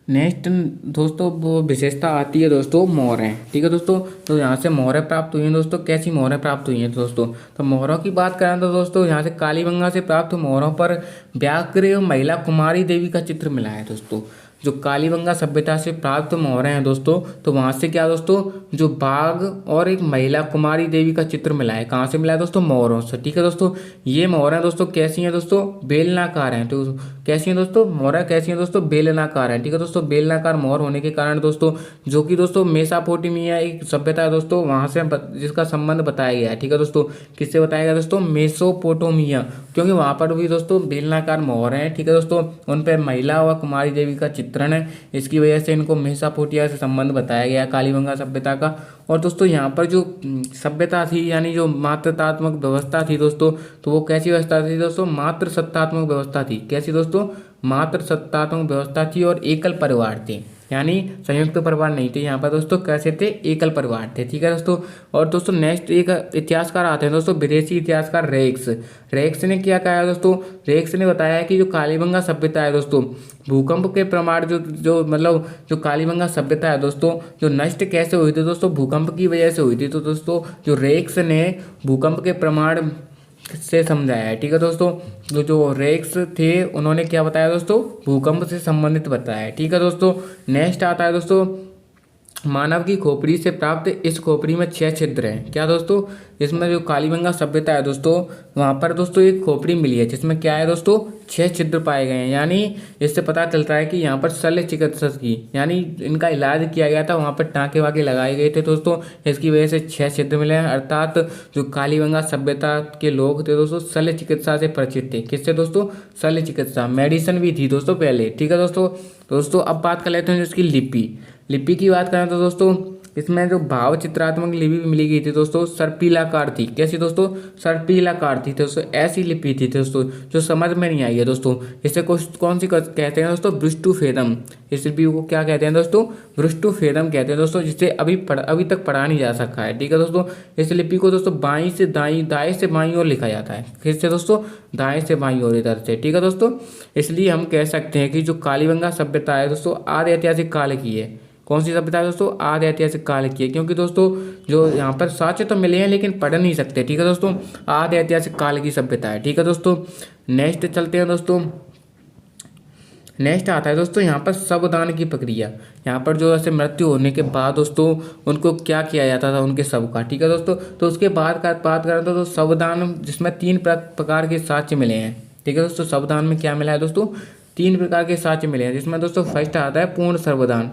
नेक्स्ट दोस्तों वो विशेषता आती है दोस्तों मोहरें। ठीक है दोस्तों, तो यहाँ से मोहरें प्राप्त हुई हैं दोस्तों। कैसी मोहरें प्राप्त हुई हैं दोस्तों, तो मोहरों की बात करें तो दोस्तों यहाँ से कालीबंगा से प्राप्त मोहरों पर व्याघ्र एवं महिला कुमारी देवी का चित्र मिला है दोस्तों। जो कालीबंगा सभ्यता से प्राप्त मोहरें हैं दोस्तों, तो वहाँ से क्या दोस्तों, जो बाघ और एक महिला कुमारी देवी का चित्र मिला है। कहाँ से मिला है दोस्तों, मोहरों से। ठीक है दोस्तों, ये मोहरें दोस्तों कैसी हैं दोस्तों, बेलनाकार हैं। तो कैसी हैं दोस्तों, मोहरें कैसी हैं दोस्तों, बेलनाकार हैं। ठीक है दोस्तों, बेलनाकार मोहर होने के कारण दोस्तों जो कि दोस्तों मेसोपोटामिया एक सभ्यता है दोस्तों, वहाँ से जिसका संबंध बताया गया है। ठीक है दोस्तों, किससे बताया गया दोस्तों, मेसोपोटामिया, क्योंकि वहाँ पर भी दोस्तों बेलनाकार मोहरें हैं। ठीक है दोस्तों, उन पर महिला व कुमारी देवी का चित्रण है, इसकी वजह से इनको मेसोपोटामिया से संबंध बताया गया कालीबंगा सभ्यता का। और दोस्तों यहाँ पर जो सभ्यता थी यानी जो मातृतात्मक व्यवस्था थी दोस्तों, तो वो कैसी व्यवस्था थी दोस्तों, मातृ सत्तात्मक व्यवस्था थी। कैसी दोस्तों, मातृ सत्तात्मक व्यवस्था थी और एकल परिवार थे, यानी संयुक्त परिवार नहीं थे। यहाँ पर दोस्तों कैसे थे, एकल परिवार थे। ठीक है दोस्तों, और दोस्तों नेक्स्ट एक इतिहासकार आते हैं दोस्तों, विदेशी इतिहासकार रेक्स ने क्या कहा है दोस्तों, रेक्स ने बताया है कि जो कालीबंगा सभ्यता है दोस्तों, भूकंप के प्रमाण जो कालीबंगा सभ्यता है दोस्तों, जो नष्ट कैसे हुई थी दोस्तों, भूकंप की वजह से हुई थी। तो दोस्तों जो रेक्स ने भूकंप के प्रमाण से समझाया है। ठीक है दोस्तों, जो रेक्स थे उन्होंने क्या बताया दोस्तों, भूकंप से संबंधित बताया है। ठीक है दोस्तों, नेक्स्ट आता है दोस्तों मानव की खोपड़ी से प्राप्त, इस खोपड़ी में 6 छिद्र हैं। क्या दोस्तों, इसमें जो कालीबंगा सभ्यता है दोस्तों, वहाँ पर दोस्तों एक खोपड़ी मिली है जिसमें क्या है दोस्तों, 6 छिद्र पाए गए हैं। यानी इससे पता चलता है कि यहाँ पर शल्य चिकित्सा की, यानी इनका इलाज किया गया था, वहाँ पर टाँके वाके लगाए गए थे दोस्तों, इसकी वजह से 6 छिद्र मिले हैं। अर्थात जो कालीबंगा सभ्यता के लोग थे दोस्तों शल्य चिकित्सा से परिचित थे। किससे दोस्तों, शल्य चिकित्सा, मेडिसिन भी थी दोस्तों पहले। ठीक है दोस्तों अब बात कर लेते हैं इसकी लिपि की बात करें तो दोस्तों इसमें जो भाव चित्रात्मक लिपि भी मिली गई थी दोस्तों, सर्पिलाकार थी। कैसी दोस्तों, सर्पिलाकार थी दोस्तों, ऐसी लिपि थी दोस्तों जो समझ में नहीं आई है दोस्तों। इसे कौन सी कहते हैं दोस्तों, वृष्टुभेदम। इस लिपि को क्या कहते हैं दोस्तों, वृष्टुभेदम कहते हैं दोस्तों, जिसे अभी तक पढ़ा नहीं जा सका है। ठीक है दोस्तों, इस लिपि को दोस्तों दाएं से बाईं ओर लिखा जाता है। किससे दोस्तों, दाएं से बाईं ओर इधर से। ठीक है दोस्तों, इसलिए हम कह सकते हैं कि जो कालीबंगा सभ्यता है दोस्तों आदि ऐतिहासिक काल की है। कौन सी सभ्यता है दोस्तों, आदि ऐतिहासिक काल की है, क्योंकि दोस्तों जो यहाँ पर साक्ष्य तो मिले हैं लेकिन पढ़ नहीं सकते। ठीक है दोस्तों, आदि ऐतिहासिक काल की सभ्यता है। ठीक है दोस्तों, नेक्स्ट चलते हैं दोस्तों। नेक्स्ट आता है दोस्तों यहाँ पर शवदान की प्रक्रिया। यहाँ पर जो ऐसे मृत्यु होने के बाद दोस्तों उनको क्या किया जाता था उनके शव का, ठीक है दोस्तों। तो उसके बाद का बात करें तो शवदान जिसमें 3 प्रकार के साक्ष्य मिले हैं, ठीक है दोस्तों। शवदान में क्या मिला है दोस्तों, 3 प्रकार के साक्ष्य मिले हैं, जिसमें दोस्तों फर्स्ट आता है पूर्ण शवदान।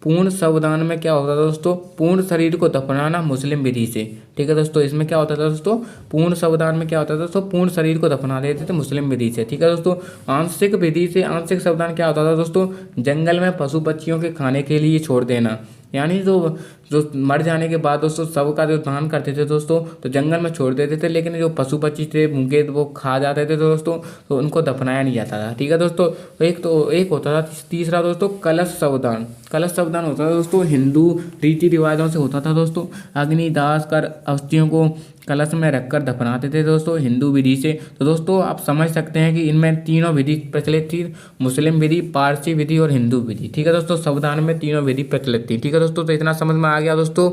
पूर्ण शवदान में क्या होता था दोस्तों, पूर्ण शरीर को दफनाना मुस्लिम विधि से, ठीक है दोस्तों। इसमें क्या होता था दोस्तों, पूर्ण शवदान में क्या होता था दोस्तों, पूर्ण शरीर को दफना देते थे मुस्लिम विधि से, ठीक है दोस्तों। आंशिक विधि से आंशिक शवदान क्या होता था दोस्तों, जंगल में पशु पक्षियों के खाने के लिए छोड़ देना, यानी जो मर जाने के बाद दोस्तों शव का जो दान करते थे दोस्तों तो जंगल में छोड़ देते थे, लेकिन जो पशु पक्षी थे भूखे वो खा जाते थे दोस्तों, तो उनको दफनाया नहीं जाता था, ठीक है दोस्तों। एक होता था तीसरा दोस्तों कलश शवदान। कलश शवदान होता था दोस्तों हिंदू रीति रिवाजों से होता था दोस्तों। अग्निदास कर अस्थियों को कलश में रखकर दफनाते थे दोस्तों हिंदू विधि से। तो दोस्तों आप समझ सकते हैं कि इनमें तीनों विधि प्रचलित थी, मुस्लिम विधि, पारसी विधि और हिंदू विधि, ठीक है दोस्तों। शवदान में तीनों विधि प्रचलित थी, ठीक है दोस्तों। तो इतना समझ में आ गया दोस्तों।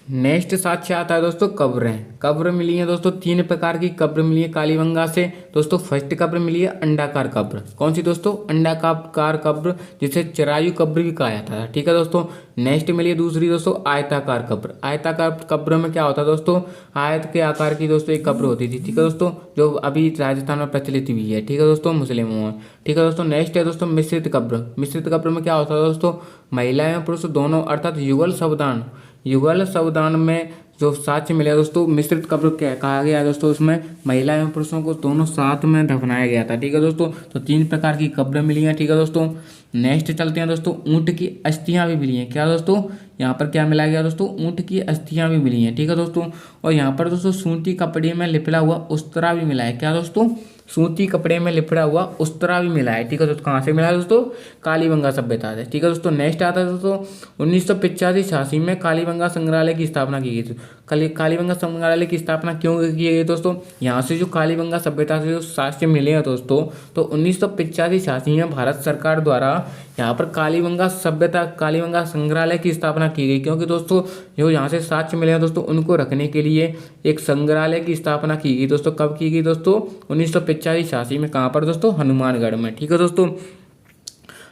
नेक्स्ट साक्ष्य आता है दोस्तों कब्रें। कब्र मिली है दोस्तों 3 प्रकार की कब्र मिली है कालीबंगा से दोस्तों। फर्स्ट कब्र मिली है अंडाकार कब्र। कौन सी दोस्तों, अंडाकार कब्र, जिसे चिरायु कब्र भी कहा जाता है, ठीक है दोस्तों। नेक्स्ट मिली है दूसरी दोस्तों आयताकार कब्र। आयताकार कब्र में क्या होता है दोस्तों, आयत के आकार की दोस्तों एक कब्र होती थी, ठीक है दोस्तों, जो अभी राजस्थान में प्रचलित हुई है, ठीक है दोस्तों, मुस्लिमों में, ठीक है दोस्तों। नेक्स्ट है दोस्तों मिश्रित कब्र। मिश्रित कब्र में क्या होता है दोस्तों, महिला एवं पुरुष दोनों अर्थात युगल शवदान। युगल शवदान में जो साक्ष्य मिले दोस्तों मिश्रित कब्र क्या कहा गया है दोस्तों, उसमें महिला एवं पुरुषों को दोनों साथ में दफनाया गया था, ठीक है दोस्तों। तो 3 प्रकार की कब्रें मिली हैं, ठीक है दोस्तों। नेक्स्ट चलते हैं दोस्तों, ऊँट की अस्थियां भी मिली हैं। क्या दोस्तों, यहाँ पर क्या मिला गया दोस्तों, ऊँट की अस्थियां भी मिली हैं, ठीक है दोस्तों। और यहाँ पर दोस्तों सूती कपड़े में लिपटा हुआ उस्तरा भी मिला है। क्या दोस्तों, सूती कपड़े में लिपटा हुआ उस्तरा भी मिला है, ठीक है दोस्तों। कहाँ से मिला है दोस्तों, कालीबंगा सभ्यता से, ठीक है दोस्तों। नेक्स्ट आता है दोस्तों 1985-86 में कालीबंगा संग्रहालय की स्थापना की गई थी। कालीबंगा संग्रहालय की स्थापना क्यों की गई दोस्तों, यहाँ से जो कालीबंगा सभ्यता से जो साक्ष्य मिले हैं दोस्तों, तो 1985-86 में भारत सरकार द्वारा यहाँ पर कालीबंगा सभ्यता कालीबंगा संग्रहालय की स्थापना की गई, क्योंकि दोस्तों जो यहाँ से साक्ष्य मिले हैं दोस्तों उनको रखने के लिए एक संग्रहालय की स्थापना की गई दोस्तों। कब की गई दोस्तों, 1985-86 में। कहाँ पर दोस्तों, हनुमानगढ़ में, ठीक है दोस्तों।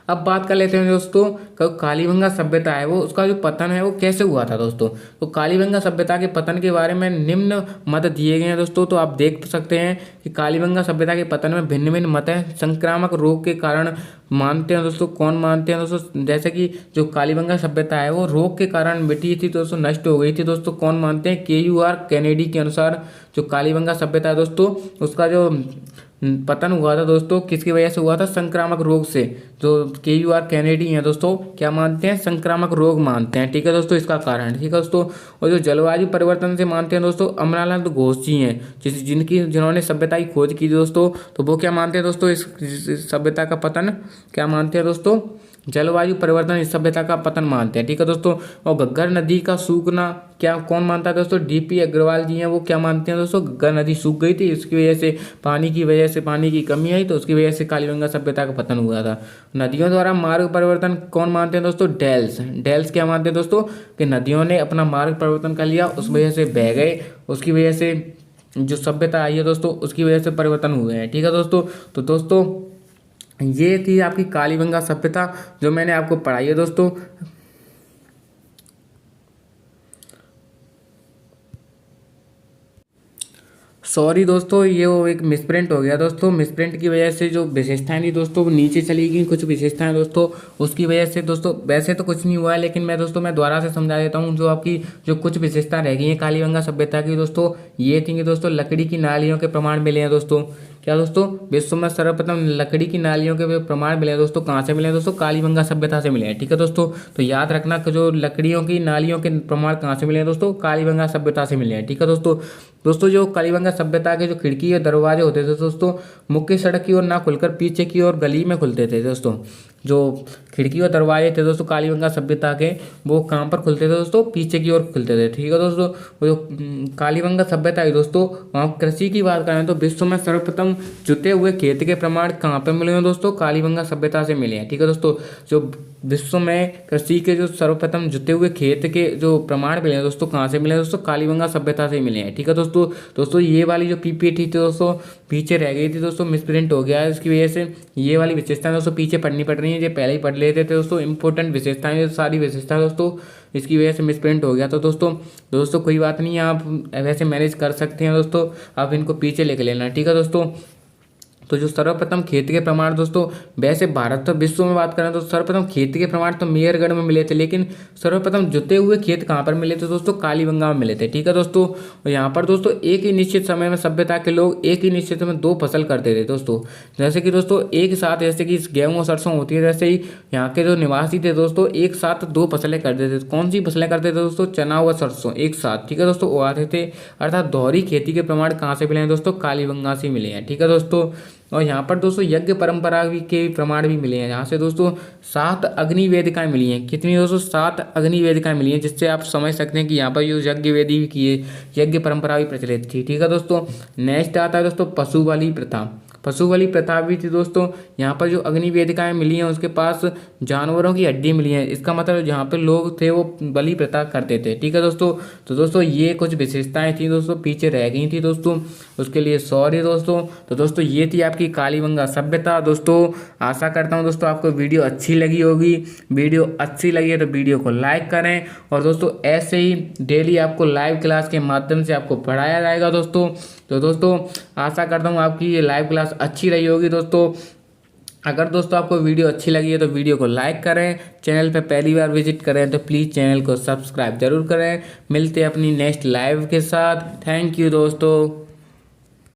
अब बात कर लेते हैं दोस्तों कालीबंगा सभ्यता है वो उसका जो पतन है वो कैसे हुआ था दोस्तों। तो कालीबंगा सभ्यता के पतन के बारे में निम्न मत दिए गए हैं दोस्तों। तो आप देख सकते हैं कि कालीबंगा सभ्यता के पतन में भिन्न भिन्न मत हैं। संक्रामक रोग के कारण मानते हैं दोस्तों, कौन मानते हैं दोस्तों, जैसे कि जो कालीबंगा सभ्यता है वो रोग के कारण मिटी थी दोस्तों, नष्ट हो गई थी दोस्तों। कौन मानते हैं, KUR कैनेडी के अनुसार जो कालीबंगा सभ्यता है दोस्तों उसका जो पतन हुआ था दोस्तों किसकी वजह से हुआ था, संक्रामक रोग से। जो KUR कैनेडी हैं दोस्तों क्या मानते हैं, संक्रामक रोग मानते हैं, ठीक है दोस्तों, इसका कारण, ठीक है दोस्तों। और जो जलवायु परिवर्तन से मानते हैं दोस्तों अमरानंद घोष जी हैं, जिन्होंने सभ्यता की खोज की दोस्तों। तो वो क्या मानते हैं दोस्तों, इस सभ्यता का पतन क्या मानते हैं दोस्तों, जलवायु परिवर्तन इस सभ्यता का पतन मानते हैं, ठीक है दोस्तों। और घग्गर नदी का सूखना क्या कौन मानता है दोस्तों, DP अग्रवाल जी हैं, वो क्या मानते हैं दोस्तों, घग्गर नदी सूख गई थी, इसकी वजह से पानी की कमी आई, तो उसकी वजह से कालीबंगा सभ्यता का पतन हुआ था। नदियों द्वारा मार्ग परिवर्तन कौन मानते हैं दोस्तों, डेल्स क्या मानते हैं दोस्तों, कि नदियों ने अपना मार्ग परिवर्तन कर लिया, उस वजह से बह गए, उसकी वजह से जो सभ्यता आई है दोस्तों उसकी वजह से परिवर्तन हुए हैं, ठीक है दोस्तों। तो दोस्तों ये थी आपकी कालीबंगा सभ्यता जो मैंने आपको पढ़ाई है दोस्तों। सॉरी दोस्तों, ये वो एक मिसप्रिंट हो गया दोस्तों। मिसप्रिंट की वजह से जो विशेषताएं थी दोस्तों वो नीचे चली गई, कुछ विशेषताएं दोस्तों, उसकी वजह से दोस्तों वैसे तो कुछ नहीं हुआ है, लेकिन मैं द्वारा से समझा देता हूँ। जो आपकी जो कुछ विशेषता रह गई हैं कालीबंगा सभ्यता की दोस्तों, ये थी कि दोस्तों लकड़ी की नालियों के प्रमाण मिले हैं दोस्तों। क्या दोस्तों, विश्व में सर्वप्रथम लकड़ी की नालियों के प्रमाण मिले हैं दोस्तों। कहाँ से मिले हैं दोस्तों, कालीबंगा सभ्यता से मिले हैं, ठीक है दोस्तों। तो याद रखना कि जो लकड़ियों की नालियों के प्रमाण कहाँ से मिले हैं दोस्तों, कालीबंगा सभ्यता से मिले हैं, ठीक है दोस्तों। दोस्तों जो कालीबंगा सभ्यता के जो खिड़की और दरवाजे होते थे दोस्तों, मुख्य सड़क की ओर ना खुलकर पीछे की ओर गली में खुलते थे दोस्तों। जो खिड़की और दरवाजे थे दोस्तों कालीबंगा सभ्यता के, वो कहाँ पर खुलते थे दोस्तों, पीछे की ओर खुलते थे। ठीक है दोस्तों, वो जो कालीबंगा सभ्यता है दोस्तों, वहाँ कृषि की बात करें तो विश्व में सर्वप्रथम जुते हुए खेत के प्रमाण कहाँ पर मिले हैं दोस्तों, कालीबंगा सभ्यता से मिले हैं। ठीक है दोस्तों, जो विश्व में कृषि के जो सर्वप्रथम जुते हुए खेत के जो प्रमाण मिले हैं दोस्तों, कहाँ से मिले हैं दोस्तों, कालीबंगा सभ्यता से मिले हैं। ठीक है दोस्तों, ये वाली जो पीपीटी थी दोस्तों पीछे रह गई थी दोस्तों, मिसप्रिंट हो गया है, इसकी वजह से ये वाली विशेषताएं दोस्तों पीछे पढ़नी पड़ रही है, ये पहले ही पढ़ लेते थे दोस्तों। इंपॉर्टेंट विशेषताएं, सारी विशेषताएं दोस्तों इसकी वजह से मिसप्रिंट हो गया। तो दोस्तों कोई बात नहीं, आप वैसे मैनेज कर सकते हैं दोस्तों, आप इनको पीछे लेके लेना। ठीक है दोस्तों, तो जो सर्वप्रथम खेत के प्रमाण दोस्तों, वैसे भारत तो विश्व में बात करें तो सर्वप्रथम खेत के प्रमाण तो मेहरगढ़ में मिले थे, लेकिन सर्वप्रथम जुते हुए खेत कहाँ पर मिले थे दोस्तों, कालीबंगा में मिले थे। ठीक है दोस्तों, और यहाँ पर दोस्तों एक ही निश्चित समय में सभ्यता के लोग एक ही निश्चित समय 2 फसल करते थे दोस्तों। जैसे कि दोस्तों एक साथ, जैसे कि गेहूँ और सरसों होती है, जैसे ही यहाँ के जो निवासी थे दोस्तों एक साथ 2 फसलें करते थे। कौन सी फसलें करते थे दोस्तों, चना व सरसों एक साथ। ठीक है दोस्तों, उगाते थे, अर्थात दोहरी खेती के प्रमाण कहाँ से मिले हैं दोस्तों, कालीबंगा से मिले हैं। ठीक है दोस्तों, और यहाँ पर दोस्तों यज्ञ परंपरा के प्रमाण भी मिले हैं, यहाँ से दोस्तों 7 अग्नि वेदिकाएं मिली हैं। कितनी दोस्तों, 7 अग्नि वेदिकाएं मिली हैं, जिससे आप समझ सकते हैं कि यहाँ पर जो यज्ञ वेदी भी की है, यज्ञ परंपरा भी प्रचलित थी। ठीक है दोस्तों, नेक्स्ट आता है दोस्तों पशु बलि प्रथा। पशु बलि प्रथा भी थी दोस्तों, यहाँ पर जो अग्नि वेदिकाएं मिली हैं उसके पास जानवरों की हड्डी मिली है, इसका मतलब जहाँ पे लोग थे वो बलि प्रथा करते थे। ठीक है दोस्तों, तो दोस्तों ये कुछ विशेषताएं थी दोस्तों, पीछे रह गई थी दोस्तों, उसके लिए सॉरी दोस्तों। तो दोस्तों ये थी आपकी कालीबंगा सभ्यता। दोस्तों आशा करता हूँ दोस्तों आपको वीडियो अच्छी लगी होगी। वीडियो अच्छी लगी है तो वीडियो को लाइक करें, और दोस्तों ऐसे ही डेली आपको लाइव क्लास के माध्यम से आपको पढ़ाया जाएगा दोस्तों। तो दोस्तों आशा करता हूँ आपकी ये लाइव क्लास अच्छी रही होगी दोस्तों। अगर दोस्तों आपको वीडियो अच्छी लगी है तो वीडियो को लाइक करें, चैनल पे पहली बार विजिट करें तो प्लीज़ चैनल को सब्सक्राइब जरूर करें। मिलते हैं अपनी नेक्स्ट लाइव के साथ। थैंक यू दोस्तों।